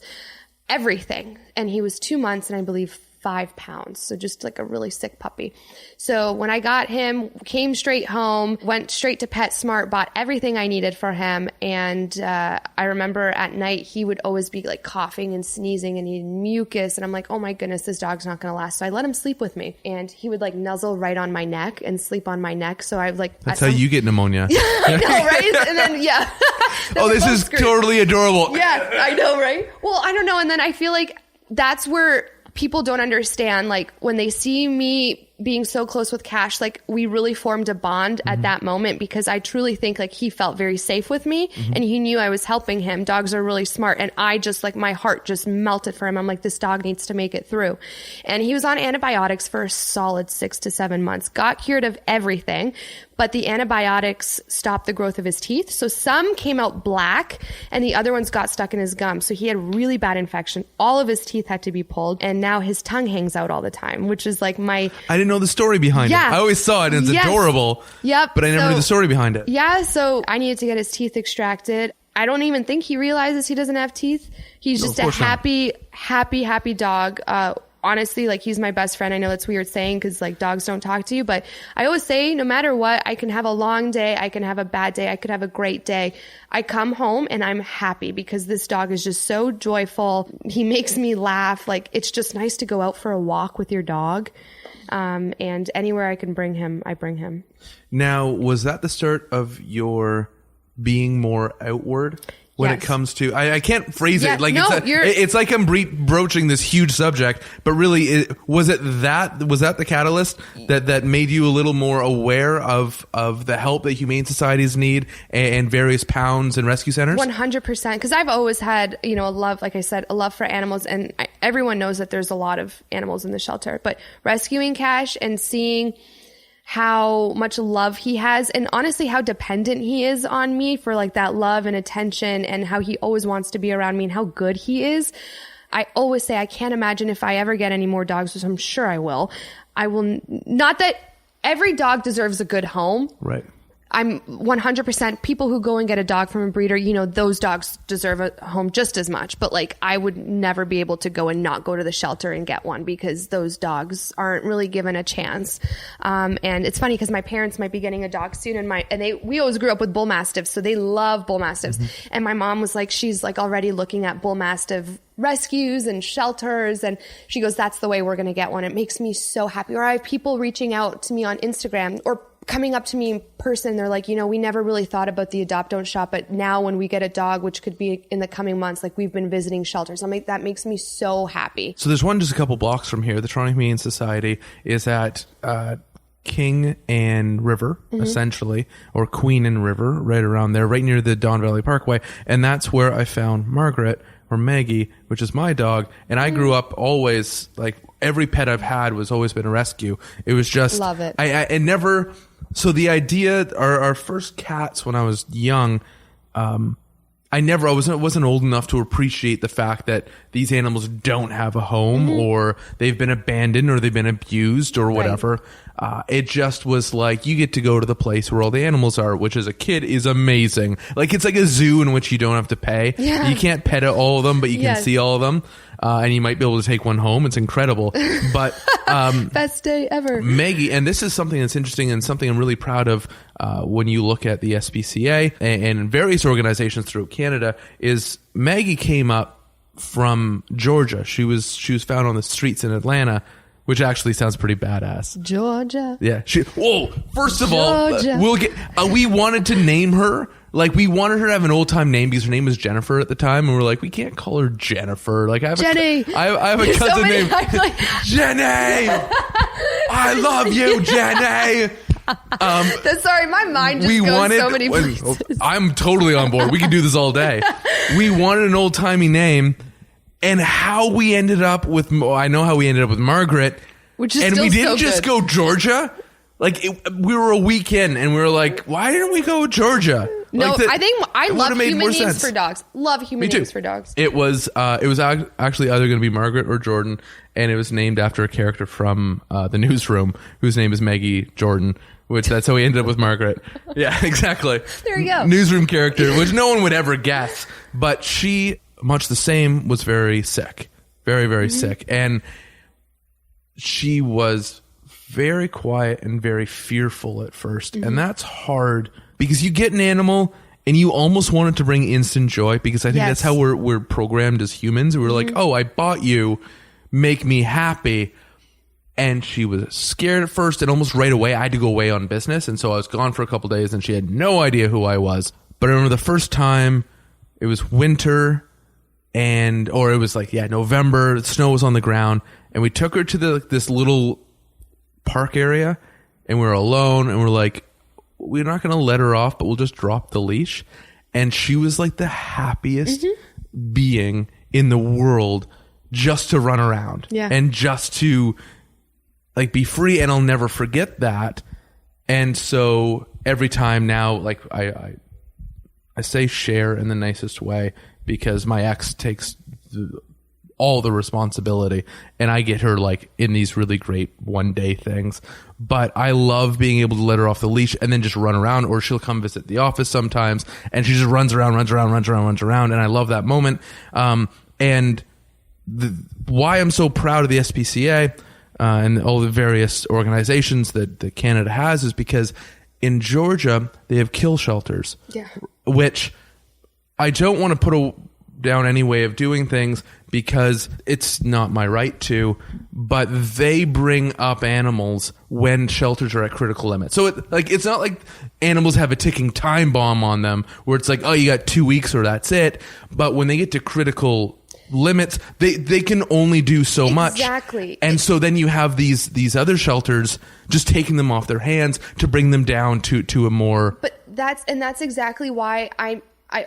everything. And he was 2 months and I believe 5 pounds. So just like a really sick puppy. So when I got him, came straight home, went straight to PetSmart, bought everything I needed for him. And I remember at night, he would always be like coughing and sneezing and he had mucus. And I'm like, oh my goodness, this dog's not going to last. So I let him sleep with me. And he would like nuzzle right on my neck and sleep on my neck. So I like... That's how you get pneumonia. I know, right? And then, yeah. Oh, this is totally adorable. Yeah, I know, right? Well, I don't know. And then I feel like that's where... people don't understand, like when they see me being so close with Cash, like we really formed a bond at that moment because I truly think like he felt very safe with me and he knew I was helping him. Dogs are really smart. And I just like my heart just melted for him. I'm like, this dog needs to make it through. And he was on antibiotics for a solid 6 to 7 months, got cured of everything. But the antibiotics stopped the growth of his teeth. So some came out black and the other ones got stuck in his gums. So he had really bad infection. All of his teeth had to be pulled. And now his tongue hangs out all the time, which is like I didn't know the story behind it. I always saw it and it's adorable. Yep. But I never knew the story behind it. Yeah. So I needed to get his teeth extracted. I don't even think he realizes he doesn't have teeth. He's just a happy dog. honestly, like, he's my best friend. I know that's weird saying because like dogs don't talk to you, but I always say no matter what, I can have a long day, I can have a bad day, I could have a great day. I come home and I'm happy because this dog is just so joyful. He makes me laugh. Like, it's just nice to go out for a walk with your dog. And anywhere I can bring him, I bring him. Now, was that the start of your being more outward? When it comes to, I can't phrase it like it's like I'm broaching this huge subject, but really, was that the catalyst that made you a little more aware of the help that humane societies need and various pounds and rescue centers? 100%, because I've always had a love, like I said, a love for animals, and everyone knows that there's a lot of animals in the shelter, but rescuing Cash and seeing how much love he has, and honestly how dependent he is on me for like that love and attention, and how he always wants to be around me and how good he is. I always say I can't imagine if I ever get any more dogs, which I'm sure I will. Not that every dog deserves a good home. Right. I'm 100% people who go and get a dog from a breeder, those dogs deserve a home just as much. But like, I would never be able to go and not go to the shelter and get one because those dogs aren't really given a chance. And it's funny because my parents might be getting a dog soon, we always grew up with bull mastiffs, so they love bull mastiffs. Mm-hmm. And my mom was like, she's like already looking at bull mastiff rescues and shelters, and she goes, that's the way we're going to get one. It makes me so happy. Or I have people reaching out to me on Instagram or coming up to me in person. They're like, we never really thought about the adopt don't shop, but now when we get a dog, which could be in the coming months, like we've been visiting shelters. I'm like, that makes me so happy. So there's one just a couple blocks from here. The Toronto Humane Society is at King and River, essentially, or Queen and River, right around there, right near the Don Valley Parkway. And that's where I found Margaret, or Maggie, which is my dog. And I grew up always, like, every pet I've had was always been a rescue. It was just... Love it. I never... So the idea, our first cats when I was young, I wasn't old enough to appreciate the fact that these animals don't have a home or they've been abandoned or they've been abused or whatever. Right. It just was like, you get to go to the place where all the animals are, which as a kid is amazing. Like, it's like a zoo in which you don't have to pay. Yeah. You can't pet all of them, but you can see all of them. And you might be able to take one home. It's incredible. But best day ever. Maggie, and this is something that's interesting and something I'm really proud of when you look at the SPCA and various organizations throughout Canada, is Maggie came up from Georgia. She was found on the streets in Atlanta, which actually sounds pretty badass. Georgia. Yeah. First of all, we'll get. We wanted to name her. Like, we wanted her to have an old time name because her name was Jennifer at the time, and we're like, we can't call her Jennifer. Like, I have Jenny. I have a cousin named Jenny. I love you, Jenny. Sorry, my mind just goes so many places. I'm totally on board. We can do this all day. We wanted an old timey name, and how we ended up with, I know how we ended up with Margaret, which is and still we didn't so just good. go Georgia. Like, we were a weekend, and we were like, why didn't we go with Georgia? No, like I think I love human names sense. for dogs. Love human names for dogs. It was actually either going to be Margaret or Jordan, and it was named after a character from the Newsroom, whose name is Maggie Jordan, which that's how we ended up with Margaret. Yeah, exactly. There you go. Newsroom character, which no one would ever guess. But she, much the same, was very sick. Very, very sick. And she was very quiet and very fearful at first. And that's hard because you get an animal and you almost want it to bring instant joy, because I think that's how we're programmed as humans. We're like, oh, I bought you, make me happy. And she was scared at first, and almost right away I had to go away on business. And so I was gone for a couple of days and she had no idea who I was. But I remember the first time, it was winter, or it was like, November, the snow was on the ground, and we took her to this little park area, and we were alone, and we're like, we're not going to let her off, but we'll just drop the leash. And she was like the happiest being in the world just to run around and just to like be free. And I'll never forget that. And so every time now, like I say share in the nicest way, because my ex takes all the responsibility, and I get her like in these really great one day things. But I love being able to let her off the leash and then just run around, or she'll come visit the office sometimes and she just runs around. And I love that moment. And why I'm so proud of the SPCA and all the various organizations that Canada has is because in Georgia, they have kill shelters, which I don't want to put down any way of doing things because it's not my right to, but they bring up animals when shelters are at critical limits. So it's not like animals have a ticking time bomb on them where it's like, oh, you got 2 weeks or that's it. But when they get to critical limits, they can only do so much. Exactly. And so then you have these other shelters just taking them off their hands to bring them down to a more. But that's exactly why I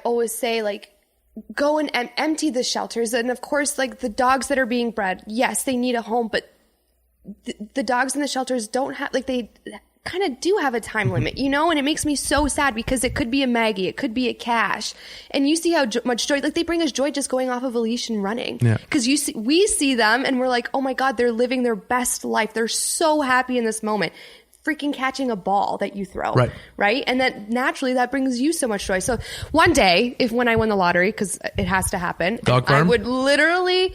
always say, like, go and empty the shelters. And of course, like, the dogs that are being bred, yes, they need a home, but the dogs in the shelters don't have, like, they kind of do have a time limit, you know? And it makes me so sad because it could be a Maggie, it could be a Cash. And you see how much joy, like, they bring us joy just going off of a leash and running. Because we see them and we're like, oh my God, they're living their best life. They're so happy in this moment. Freaking catching a ball that you throw, right? And that naturally that brings you so much joy. So one day, when I win the lottery, because it has to happen, I would literally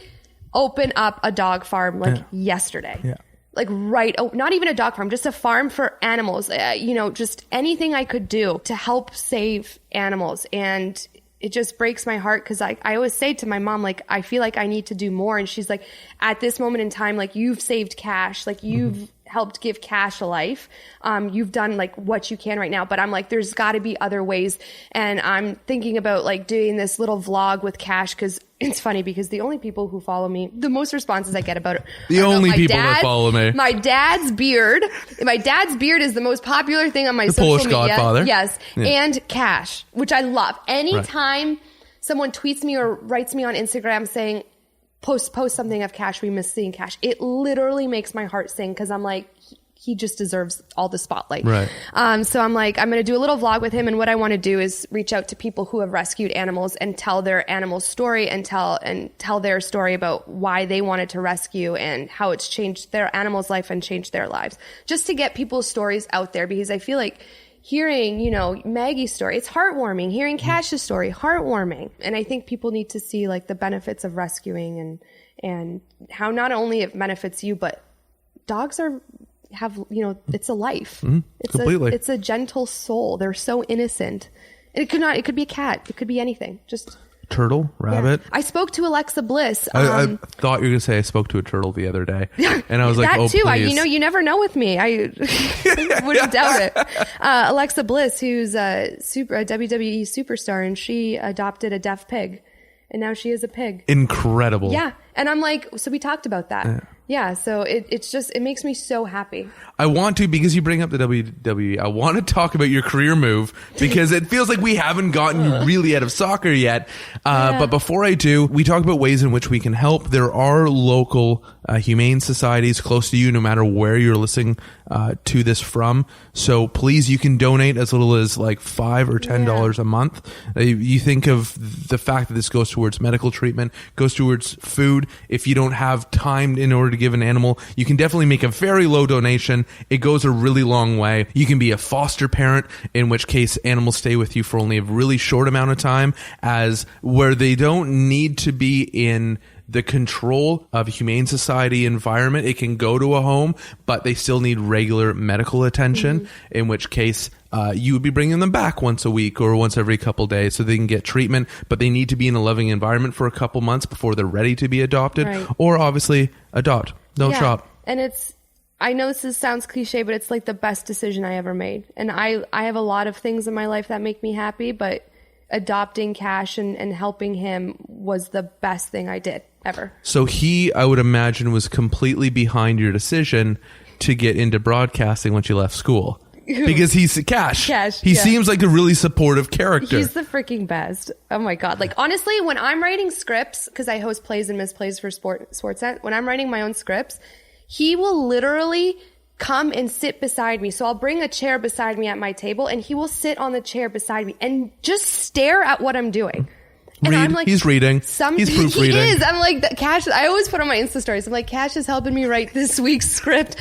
open up a dog farm yesterday. Like not even a dog farm, just a farm for animals. Just anything I could do to help save animals. And it just breaks my heart because I always say to my mom, like, I feel like I need to do more. And she's like, at this moment in time, like, you've saved Cash, like, you've helped give Cash a life. You've done, like, what you can right now. But I'm like, there's got to be other ways. And I'm thinking about, like, doing this little vlog with Cash because it's funny because the only people who follow me, the most responses I get about it. The only people that follow me. My dad's beard. My dad's beard is the most popular thing on my social Polish media. Godfather. Yes. Yeah. And Cash, which I love. Anytime someone tweets me or writes me on Instagram saying, post something of Cash, we miss seeing Cash, it literally makes my heart sing because I'm like, he just deserves all the spotlight. So I'm like, I'm going to do a little vlog with him. And what I want to do is reach out to people who have rescued animals and tell their animal story and tell their story about why they wanted to rescue and how it's changed their animal's life and changed their lives. Just to get people's stories out there because I feel like hearing, Maggie's story, it's heartwarming. Hearing Cash's story, heartwarming. And I think people need to see, like, the benefits of rescuing and how not only it benefits you, but dogs have it's a life. Completely. It's a gentle soul. They're so innocent. And it could be a cat. It could be anything. Just turtle, rabbit. I spoke to Alexa Bliss. I thought you were going to say I spoke to a turtle the other day. And I was like, that oh, too. please. You never know with me. I wouldn't doubt it. Alexa Bliss, who's a WWE superstar, and she adopted a deaf pig. And now she is a pig. Incredible. Yeah. And I'm like, so we talked about that. Yeah. So it makes me so happy. I want to, because you bring up the WWE, I want to talk about your career move because it feels like we haven't gotten you really out of soccer yet. But before I do, we talk about ways in which we can help. There are local humane societies close to you, no matter where you're listening to this from. So please, you can donate as little as like $5 or $10 a month. You think of the fact that this goes towards medical treatment, goes towards food. If you don't have time in order to give an animal, you can definitely make a very low donation. It goes a really long way. You can be a foster parent, in which case animals stay with you for only a really short amount of time, as where they don't need to be in the control of a humane society environment. It can go to a home, but they still need regular medical attention, in which case you would be bringing them back once a week or once every couple days so they can get treatment, but they need to be in a loving environment for a couple months before they're ready to be adopted, or obviously adopt. Don't shop. And I know this sounds cliche, but it's like the best decision I ever made. And I have a lot of things in my life that make me happy, but adopting Cash and helping him was the best thing I did ever. So he, I would imagine, was completely behind your decision to get into broadcasting once you left school. Because he's Cash. He seems like a really supportive character. He's the freaking best. Oh my God. Like, honestly, when I'm writing scripts, because I host plays and misplays for Sportsnet, when I'm writing my own scripts, he will literally come and sit beside me. So I'll bring a chair beside me at my table and he will sit on the chair beside me and just stare at what I'm doing. And I'm like, he's reading. He's proofreading. He is. I'm like, Cash, I always put on my Insta stories. I'm like, Cash is helping me write this week's script.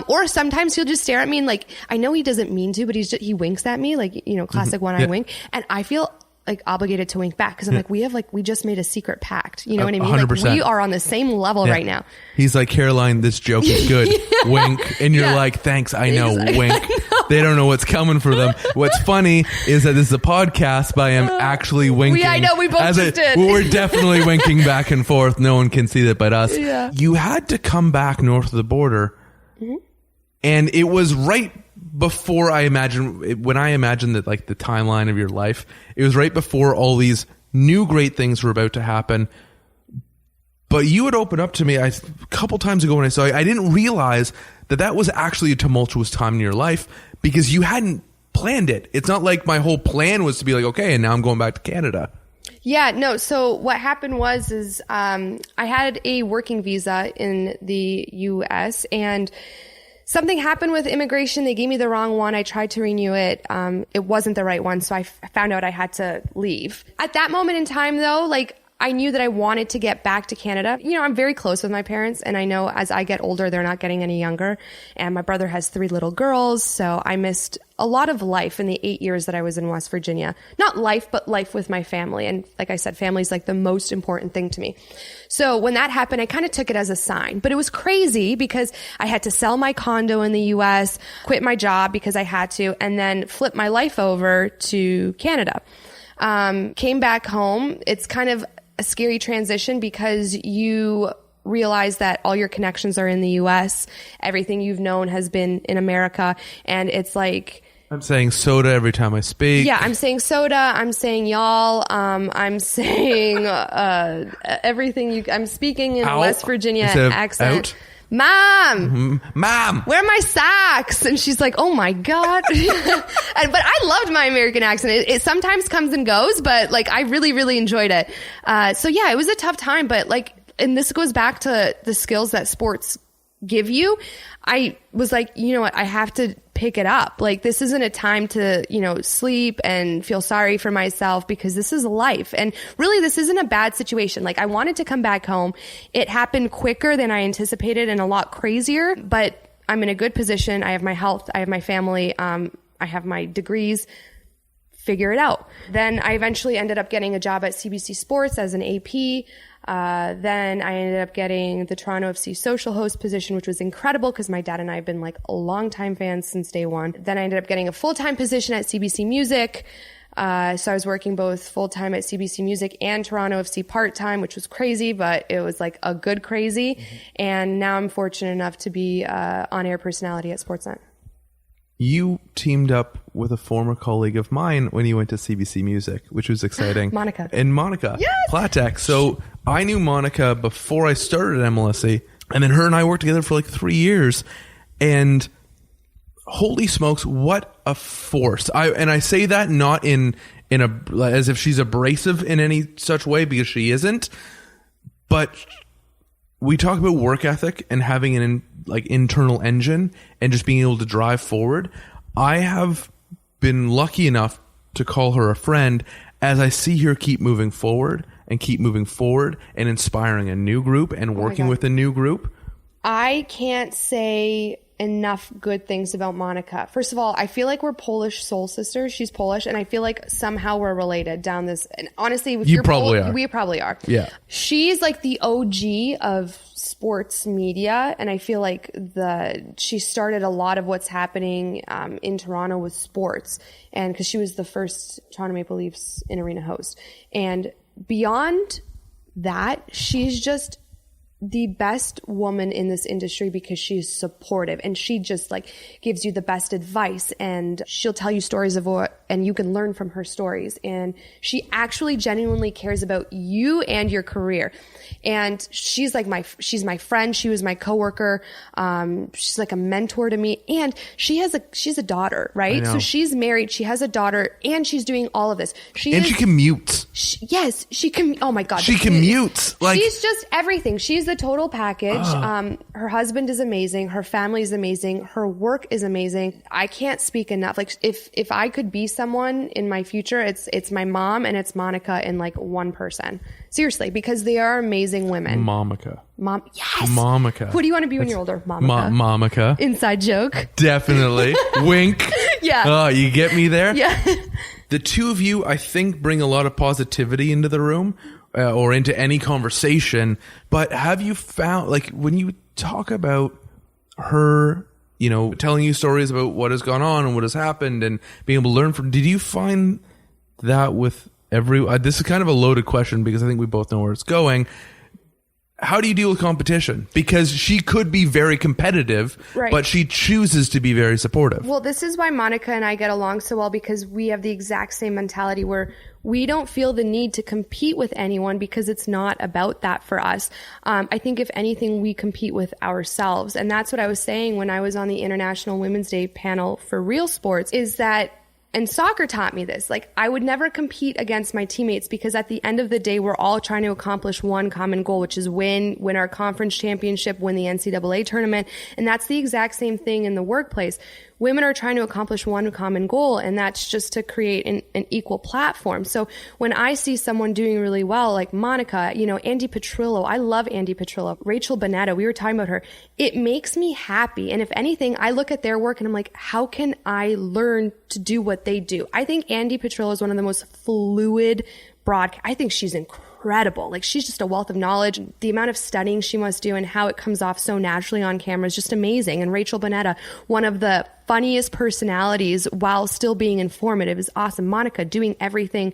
Or sometimes he'll just stare at me and, like, I know he doesn't mean to, but he winks at me, like, classic one eye wink. And I feel like obligated to wink back because I'm like, we just made a secret pact. You know what I mean? 100%. Like we are on the same level right now. He's like, Caroline, this joke is good. Wink. And you're like, thanks. I know. Wink. I know. They don't know what's coming for them. What's funny is that this is a podcast, but I am actually winking. I know. We both just did. We're definitely winking back and forth. No one can see that but us. Yeah. You had to come back north of the border. Mm-hmm. And it was right before when I imagined that like the timeline of your life, it was right before all these new great things were about to happen. But you had opened up to me a couple times ago when I saw you. I didn't realize that was actually a tumultuous time in your life because you hadn't planned it. It's not like my whole plan was to be like, okay, and now I'm going back to Canada. Yeah, no. So what happened was I had a working visa in the U.S. and something happened with immigration. They gave me the wrong one. I tried to renew it. It wasn't the right one. So I found out I had to leave. At that moment in time, though, like I knew that I wanted to get back to Canada. You know, I'm very close with my parents, and I know as I get older, they're not getting any younger. And my brother has 3 little girls, so I missed a lot of life in the 8 years that I was in West Virginia. Not life, but life with my family. And like I said, family is like the most important thing to me. So when that happened, I kind of took it as a sign. But it was crazy because I had to sell my condo in the US, quit my job because I had to, and then flip my life over to Canada. Came back home. It's kind of a scary transition because you realize that all your connections are in the US. Everything you've known has been in America. And it's like, I'm saying soda every time I speak. Yeah, I'm saying soda. I'm saying y'all. I'm saying everything. I'm speaking in West Virginia accent. Out. Mom, mm-hmm. Mom, where are my socks? And she's like, oh my God. But I loved my American accent. It sometimes comes and goes, but like I really, really enjoyed it. So yeah, it was a tough time, but like, and this goes back to the skills that sports give you. I was like, you know what? I have to pick it up. Like, this isn't a time to, you know, sleep and feel sorry for myself because this is life. And really, this isn't a bad situation. Like, I wanted to come back home. It happened quicker than I anticipated and a lot crazier, but I'm in a good position. I have my health. I have my family. I have my degrees. Figure it out. Then I eventually ended up getting a job at CBC Sports as an AP. Then I ended up getting the Toronto FC social host position, which was incredible because my dad and I have been like a longtime fans since day one. Then I ended up getting a full-time position at CBC Music. So I was working both full-time at CBC Music and Toronto FC part-time, which was crazy, but it was like a good crazy. Mm-hmm. And now I'm fortunate enough to be on-air personality at Sportsnet. You teamed up with a former colleague of mine when you went to CBC Music, which was exciting. Monica. And Monica. Yes! Platek. So I knew Monica before I started at MLSE, and then her and I worked together for like 3 years. And holy smokes, what a force. I say that not in as if she's abrasive in any such way, because she isn't. But we talk about work ethic and having an internal engine and just being able to drive forward. I have been lucky enough to call her a friend as I see her keep moving forward and inspiring a new group and working with a new group. I can't say enough good things about Monica. First of all, I feel like we're Polish soul sisters. She's Polish, and I feel like somehow we're related down this. And honestly, if you're probably are. We probably are. Yeah. She's like the OG of sports media, and I feel like she started a lot of what's happening in Toronto with sports, and because she was the first Toronto Maple Leafs in-arena host. And beyond that, she's just the best woman in this industry because she's supportive and she just like gives you the best advice, and she'll tell you stories of what, and you can learn from her stories. And she actually genuinely cares about you and your career. And she's my friend. She was my coworker. She's like a mentor to me. And she's a daughter, right? So she's married. She has a daughter, and she's doing all of this. She commutes. Yes, she can. Oh my God. She commutes. Like, she's just everything. She's the total package. Her husband is amazing. Her family is amazing. Her work is amazing. I can't speak enough. Like, if I could be someone in my future, it's my mom and it's Monica in like one person. Seriously, because they are amazing women. Momica. Yes. Momica. Who do you want to be when you're older? Momica. Momica. Inside joke. Definitely. Wink. Yeah. Oh, you get me there? Yeah. The two of you, I think, bring a lot of positivity into the room or into any conversation. But have you found, like, when you talk about her, you know, telling you stories about what has gone on and what has happened and being able to learn from, did you find that with this is kind of a loaded question because I think we both know where it's going. How do you deal with competition? Because she could be very competitive, right, but she chooses to be very supportive. Well, this is why Monica and I get along so well, because we have the exact same mentality where we don't feel the need to compete with anyone because it's not about that for us. I think if anything, we compete with ourselves. And that's what I was saying when I was on the International Women's Day panel for Real Sports, is that, and soccer taught me this, like, I would never compete against my teammates because at the end of the day, we're all trying to accomplish one common goal, which is win our conference championship, win the NCAA tournament. And that's the exact same thing in the workplace. Women are trying to accomplish one common goal, and that's just to create an equal platform. So when I see someone doing really well, like Monica, you know, Andy Petrillo, I love Andy Petrillo, Rachel Bonetta, we were talking about her. It makes me happy. And if anything, I look at their work and I'm like, how can I learn to do what they do? I think Andy Petrillo is one of the most fluid broadcast. I think she's incredible. Like, she's just a wealth of knowledge. The amount of studying she must do and how it comes off so naturally on camera is just amazing. And Rachel Bonetta, one of the funniest personalities while still being informative, is awesome. Monica doing everything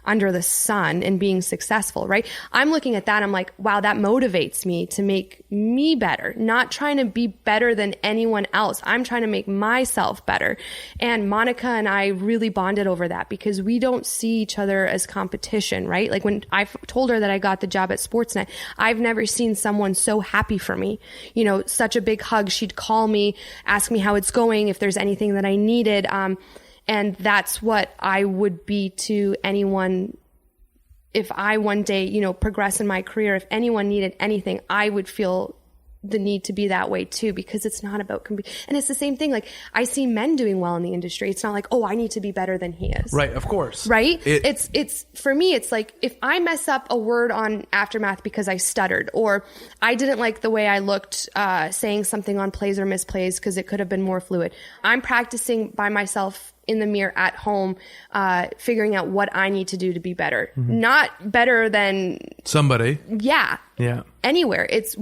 under the sun and being successful, right? I'm looking at that. I'm like, wow, that motivates me to make me better, not trying to be better than anyone else. I'm trying to make myself better. And Monica and I really bonded over that because we don't see each other as competition, right? Like, when I told her that I got the job at Sportsnet, I've never seen someone so happy for me. You know, such a big hug. She'd call me, ask me how it's going, if there's anything that I needed. And that's what I would be to anyone. If I one day, you know, progress in my career, if anyone needed anything, I would feel the need to be that way too, because it's not about competing. And it's the same thing. Like, I see men doing well in the industry. It's not like, oh, I need to be better than he is. Right. Of course. Right. It's for me, it's like, if I mess up a word on Aftermath because I stuttered, or I didn't like the way I looked, saying something on plays or misplays because it could have been more fluid. I'm practicing by myself in the mirror at home, figuring out what I need to do to be better. Mm-hmm. Not better than somebody. Yeah. Yeah. Anywhere. It's,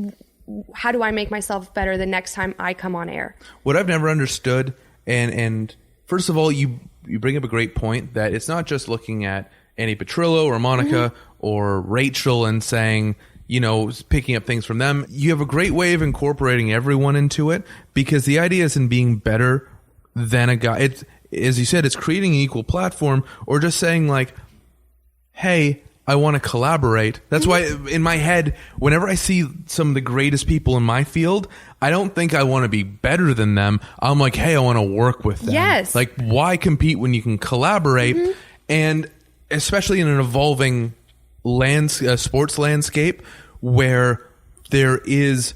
how do I make myself better the next time I come on air? What I've never understood, and first of all, you bring up a great point, that it's not just looking at Andy Petrillo or Monica or Rachel and saying, you know, picking up things from them. You have a great way of incorporating everyone into it, because the idea isn't being better than a guy. It's, as you said, it's creating an equal platform, or just saying like, hey, I want to collaborate. That's why in my head, whenever I see some of the greatest people in my field, I don't think I want to be better than them. I'm like, hey, I want to work with them. Yes. Like, why compete when you can collaborate? And especially in an evolving sports landscape where there is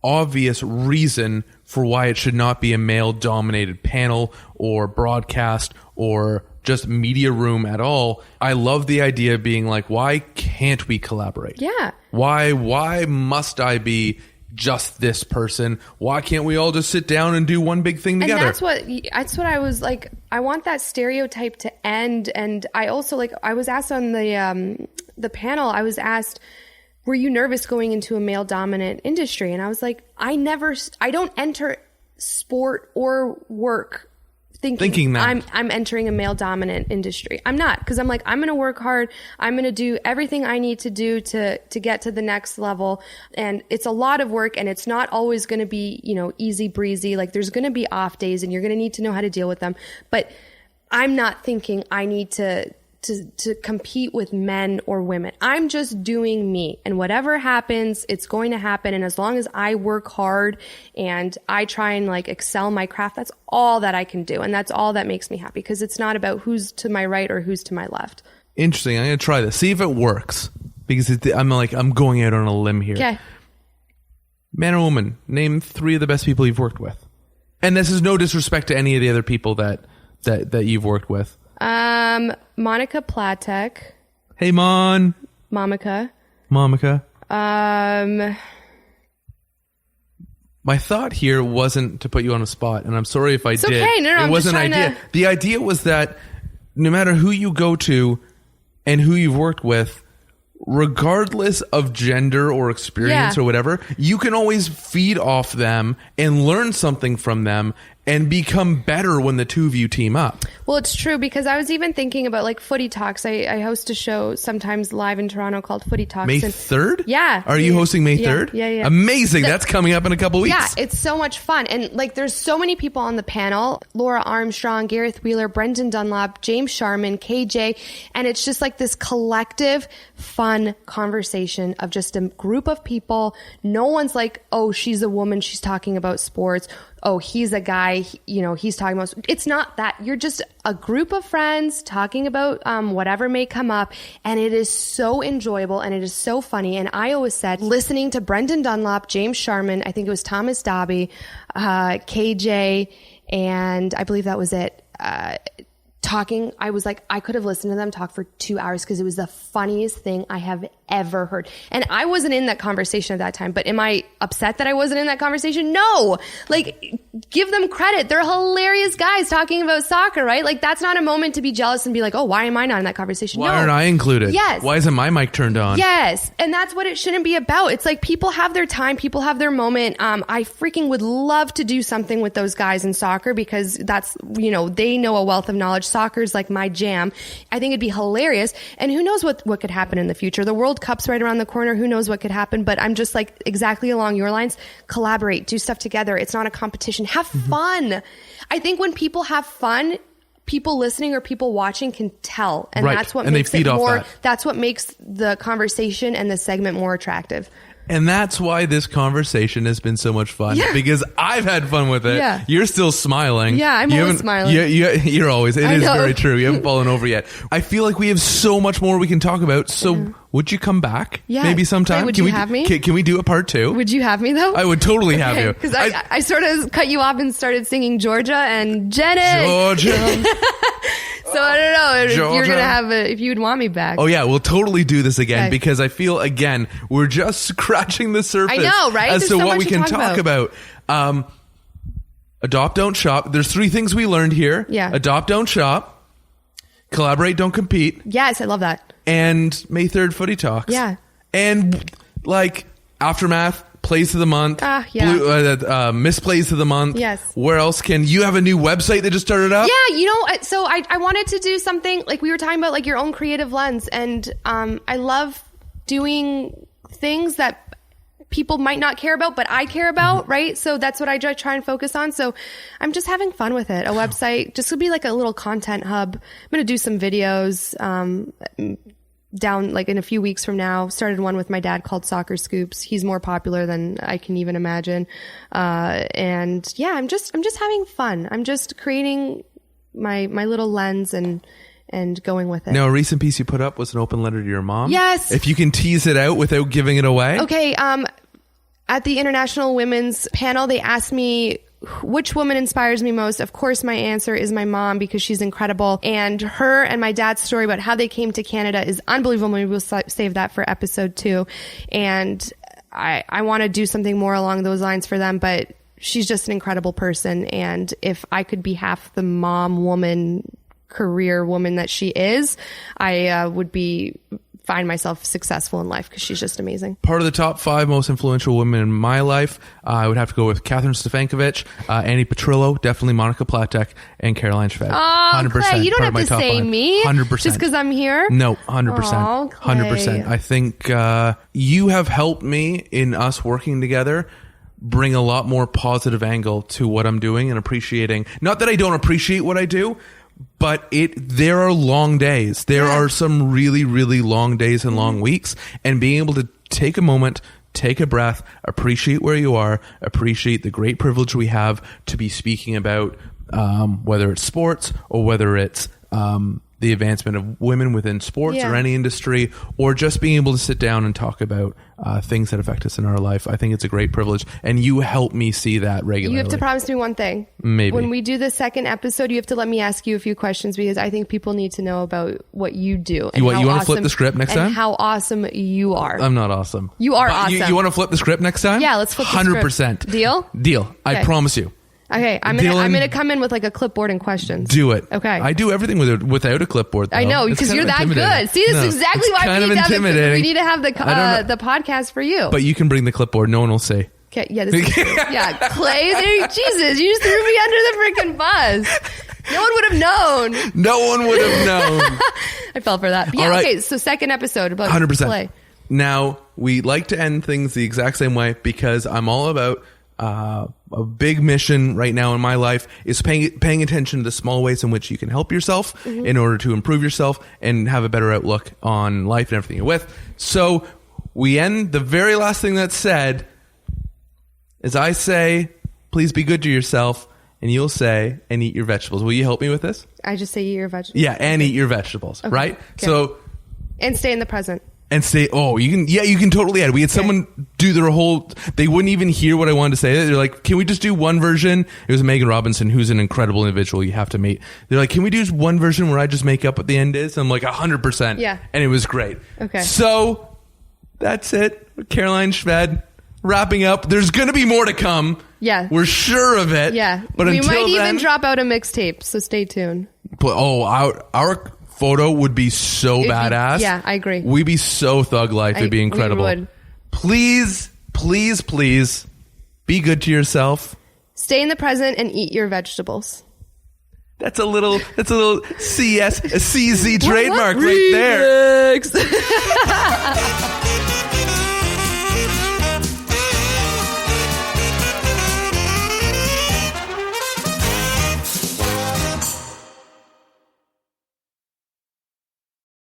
obvious reason for why it should not be a male-dominated panel or broadcast or just media room at all. I love the idea of being like, why can't we collaborate? Yeah. Why must I be just this person? Why can't we all just sit down and do one big thing together? And that's what I was like, I want that stereotype to end. And I also, like, I was asked on the panel, I was asked, were you nervous going into a male dominant industry? And I was like, I don't enter sport or work thinking that I'm entering a male dominant industry. I'm not, because I'm like, I'm going to work hard. I'm going to do everything I need to do to get to the next level. And it's a lot of work, and it's not always going to be, you know, easy breezy. Like, there's going to be off days, and you're going to need to know how to deal with them. But I'm not thinking I need to compete with men or women. I'm just doing me, and whatever happens, it's going to happen. And as long as I work hard and I try and like excel my craft, that's all that I can do. And that's all that makes me happy, because it's not about who's to my right or who's to my left. Interesting. I'm going to try this. See if it works, because I'm going out on a limb here. Okay. Man or woman, name 3 of the best people you've worked with. And this is no disrespect to any of the other people that you've worked with. Monica Platek. Hey, Momica. My thought here wasn't to put you on a spot, and I'm sorry if I did. Okay. No, it I'm wasn't just an idea. The idea was that no matter who you go to and who you've worked with, regardless of gender or experience or whatever, you can always feed off them and learn something from them and become better when the two of you team up. Well, it's true, because I was even thinking about like Footy Talks. I host a show sometimes live in Toronto called Footy Talks. May 3rd? Yeah. Are you hosting May 3rd? Yeah. Amazing. That's coming up in a couple weeks. Yeah, it's so much fun. And like there's so many people on the panel. Laura Armstrong, Gareth Wheeler, Brendan Dunlop, James Sharman, KJ. And it's just like this collective fun conversation of just a group of people. No one's like, oh, she's a woman, she's talking about sports. Oh, he's a guy, he's talking about... It's not that. You're just a group of friends talking about whatever may come up. And it is so enjoyable and it is so funny. And I always said, listening to Brendan Dunlop, James Sharman, I think it was Thomas Dobby, KJ, and I believe that was it, talking, I was like, I could have listened to them talk for 2 hours because it was the funniest thing I have ever heard. And I wasn't in that conversation at that time, but am I upset that I wasn't in that conversation? No. Like, give them credit. They're hilarious guys talking about soccer, right? Like, that's not a moment to be jealous and be like, oh, why am I not in that conversation? Why aren't I included? Yes. Why isn't my mic turned on? Yes. And that's what it shouldn't be about. It's like people have their time, people have their moment. I freaking would love to do something with those guys in soccer because that's, they know a wealth of knowledge. Soccer's like my jam. I think it'd be hilarious. And who knows what could happen in the future? The World Cup's right around the corner. Who knows what could happen? But I'm just like exactly along your lines. Collaborate, do stuff together. It's not a competition. Have fun. I think when people have fun, people listening or people watching can tell. And that's what makes it more, that's what makes the conversation and the segment more attractive. And that's why this conversation has been so much fun, because I've had fun with it. Yeah. You're still smiling. Yeah, I'm always smiling. You're always. It is very true. You haven't fallen over yet. I feel like we have so much more we can talk about. So would you come back? Yeah. Maybe sometime? Hey, would you have me? Can we do a part 2? Would you have me though? I would totally have you. Because I sort of cut you off and started singing Georgia and Jenny. Georgia. So I don't know if Georgia. you're going to have if you'd want me back. Oh yeah, we'll totally do this again because I feel, again, we're just scratching the surface. I know, right? As There's to so what much we can talk about. Adopt, don't shop. There's 3 things we learned here. Yeah. Adopt, don't shop. Collaborate, don't compete. Yes, I love that. And May 3rd Footy Talks. Yeah. And like Aftermath, Plays of the Month. Yeah. Miss Plays of the Month. Yes. Where else can you have a new website that just started up? Yeah, so I wanted to do something like we were talking about, like your own creative lens. And I love doing things that people might not care about, but I care about, right? So that's what I try and focus on. So I'm just having fun with it. A website just would be like a little content hub. I'm going to do some videos down like in a few weeks from now. Started one with my dad called Soccer Scoops. He's more popular than I can even imagine. And yeah, I'm just having fun. I'm just creating my little lens and going with it. Now, a recent piece you put up was an open letter to your mom. Yes. If you can tease it out without giving it away. Okay. At the International Women's Panel, they asked me which woman inspires me most. Of course, my answer is my mom because she's incredible. And her and my dad's story about how they came to Canada is unbelievable. Maybe we'll save that for episode 2. And I want to do something more along those lines for them, but she's just an incredible person. And if I could be half the mom, woman, career woman that she is, I would find myself successful in life because she's just amazing. Part of the top 5 most influential women in my life, I would have to go with Catherine Stefankovic, Annie Petrillo, definitely Monica Platek, and Caroline Szwed. Oh, 100%. Clay, you don't have to say 5. me. 100%. Just because I'm here? No, 100%. Oh, 100%. I think you have helped me in us working together bring a lot more positive angle to what I'm doing and appreciating. Not that I don't appreciate what I do, but there are long days. There are some really, really long days and long weeks. And being able to take a moment, take a breath, appreciate where you are, appreciate the great privilege we have to be speaking about whether it's sports or whether it's the advancement of women within sports or any industry, or just being able to sit down and talk about things that affect us in our life. I think it's a great privilege, and you help me see that regularly. You have to promise me one thing. Maybe. When we do the second episode, you have to let me ask you a few questions because I think people need to know about what you do. And you want to flip the script next time? How awesome you are. I'm not awesome. You are awesome. You want to flip the script next time? Yeah, let's flip the 100%. script. Deal? Deal. I promise you. Okay, I'm gonna come in with like a clipboard and questions. Do it. Okay. I do everything without a clipboard, though. I know, because you're that good. See, this is exactly why we need to have the podcast for you. But you can bring the clipboard. No one will say. Okay, yeah, this is true. Yeah, Clay, Jesus, you just threw me under the freaking bus. No one would have known. No one would have known. I fell for that. But yeah, okay, so second episode about 100%. Clay. Now, we like to end things the exact same way because I'm all about a big mission right now in my life is paying attention to the small ways in which you can help yourself in order to improve yourself and have a better outlook on life and everything you're with. So we end the very last thing that's said is I say, please be good to yourself, and you'll say, and eat your vegetables. Will you help me with this? I just say eat your vegetables. Yeah, and eat your vegetables, right? Okay. So, and stay in the present. And say, you can totally add. We had someone do their whole, they wouldn't even hear what I wanted to say. They're like, can we just do one version? It was Megan Robinson, who's an incredible individual you have to meet. They're like, can we do just one version where I just make up what the end is? I'm like, 100%. Yeah. And it was great. Okay. So, that's it. Caroline Szwed, wrapping up. There's going to be more to come. Yeah. We're sure of it. Yeah. But we until might even then, drop out a mixtape, so stay tuned. Our photo would be so badass. Yeah, I agree. We'd be so thug life. It'd be incredible. We would. Please, please, please be good to yourself. Stay in the present and eat your vegetables. That's a little CZ trademark right there.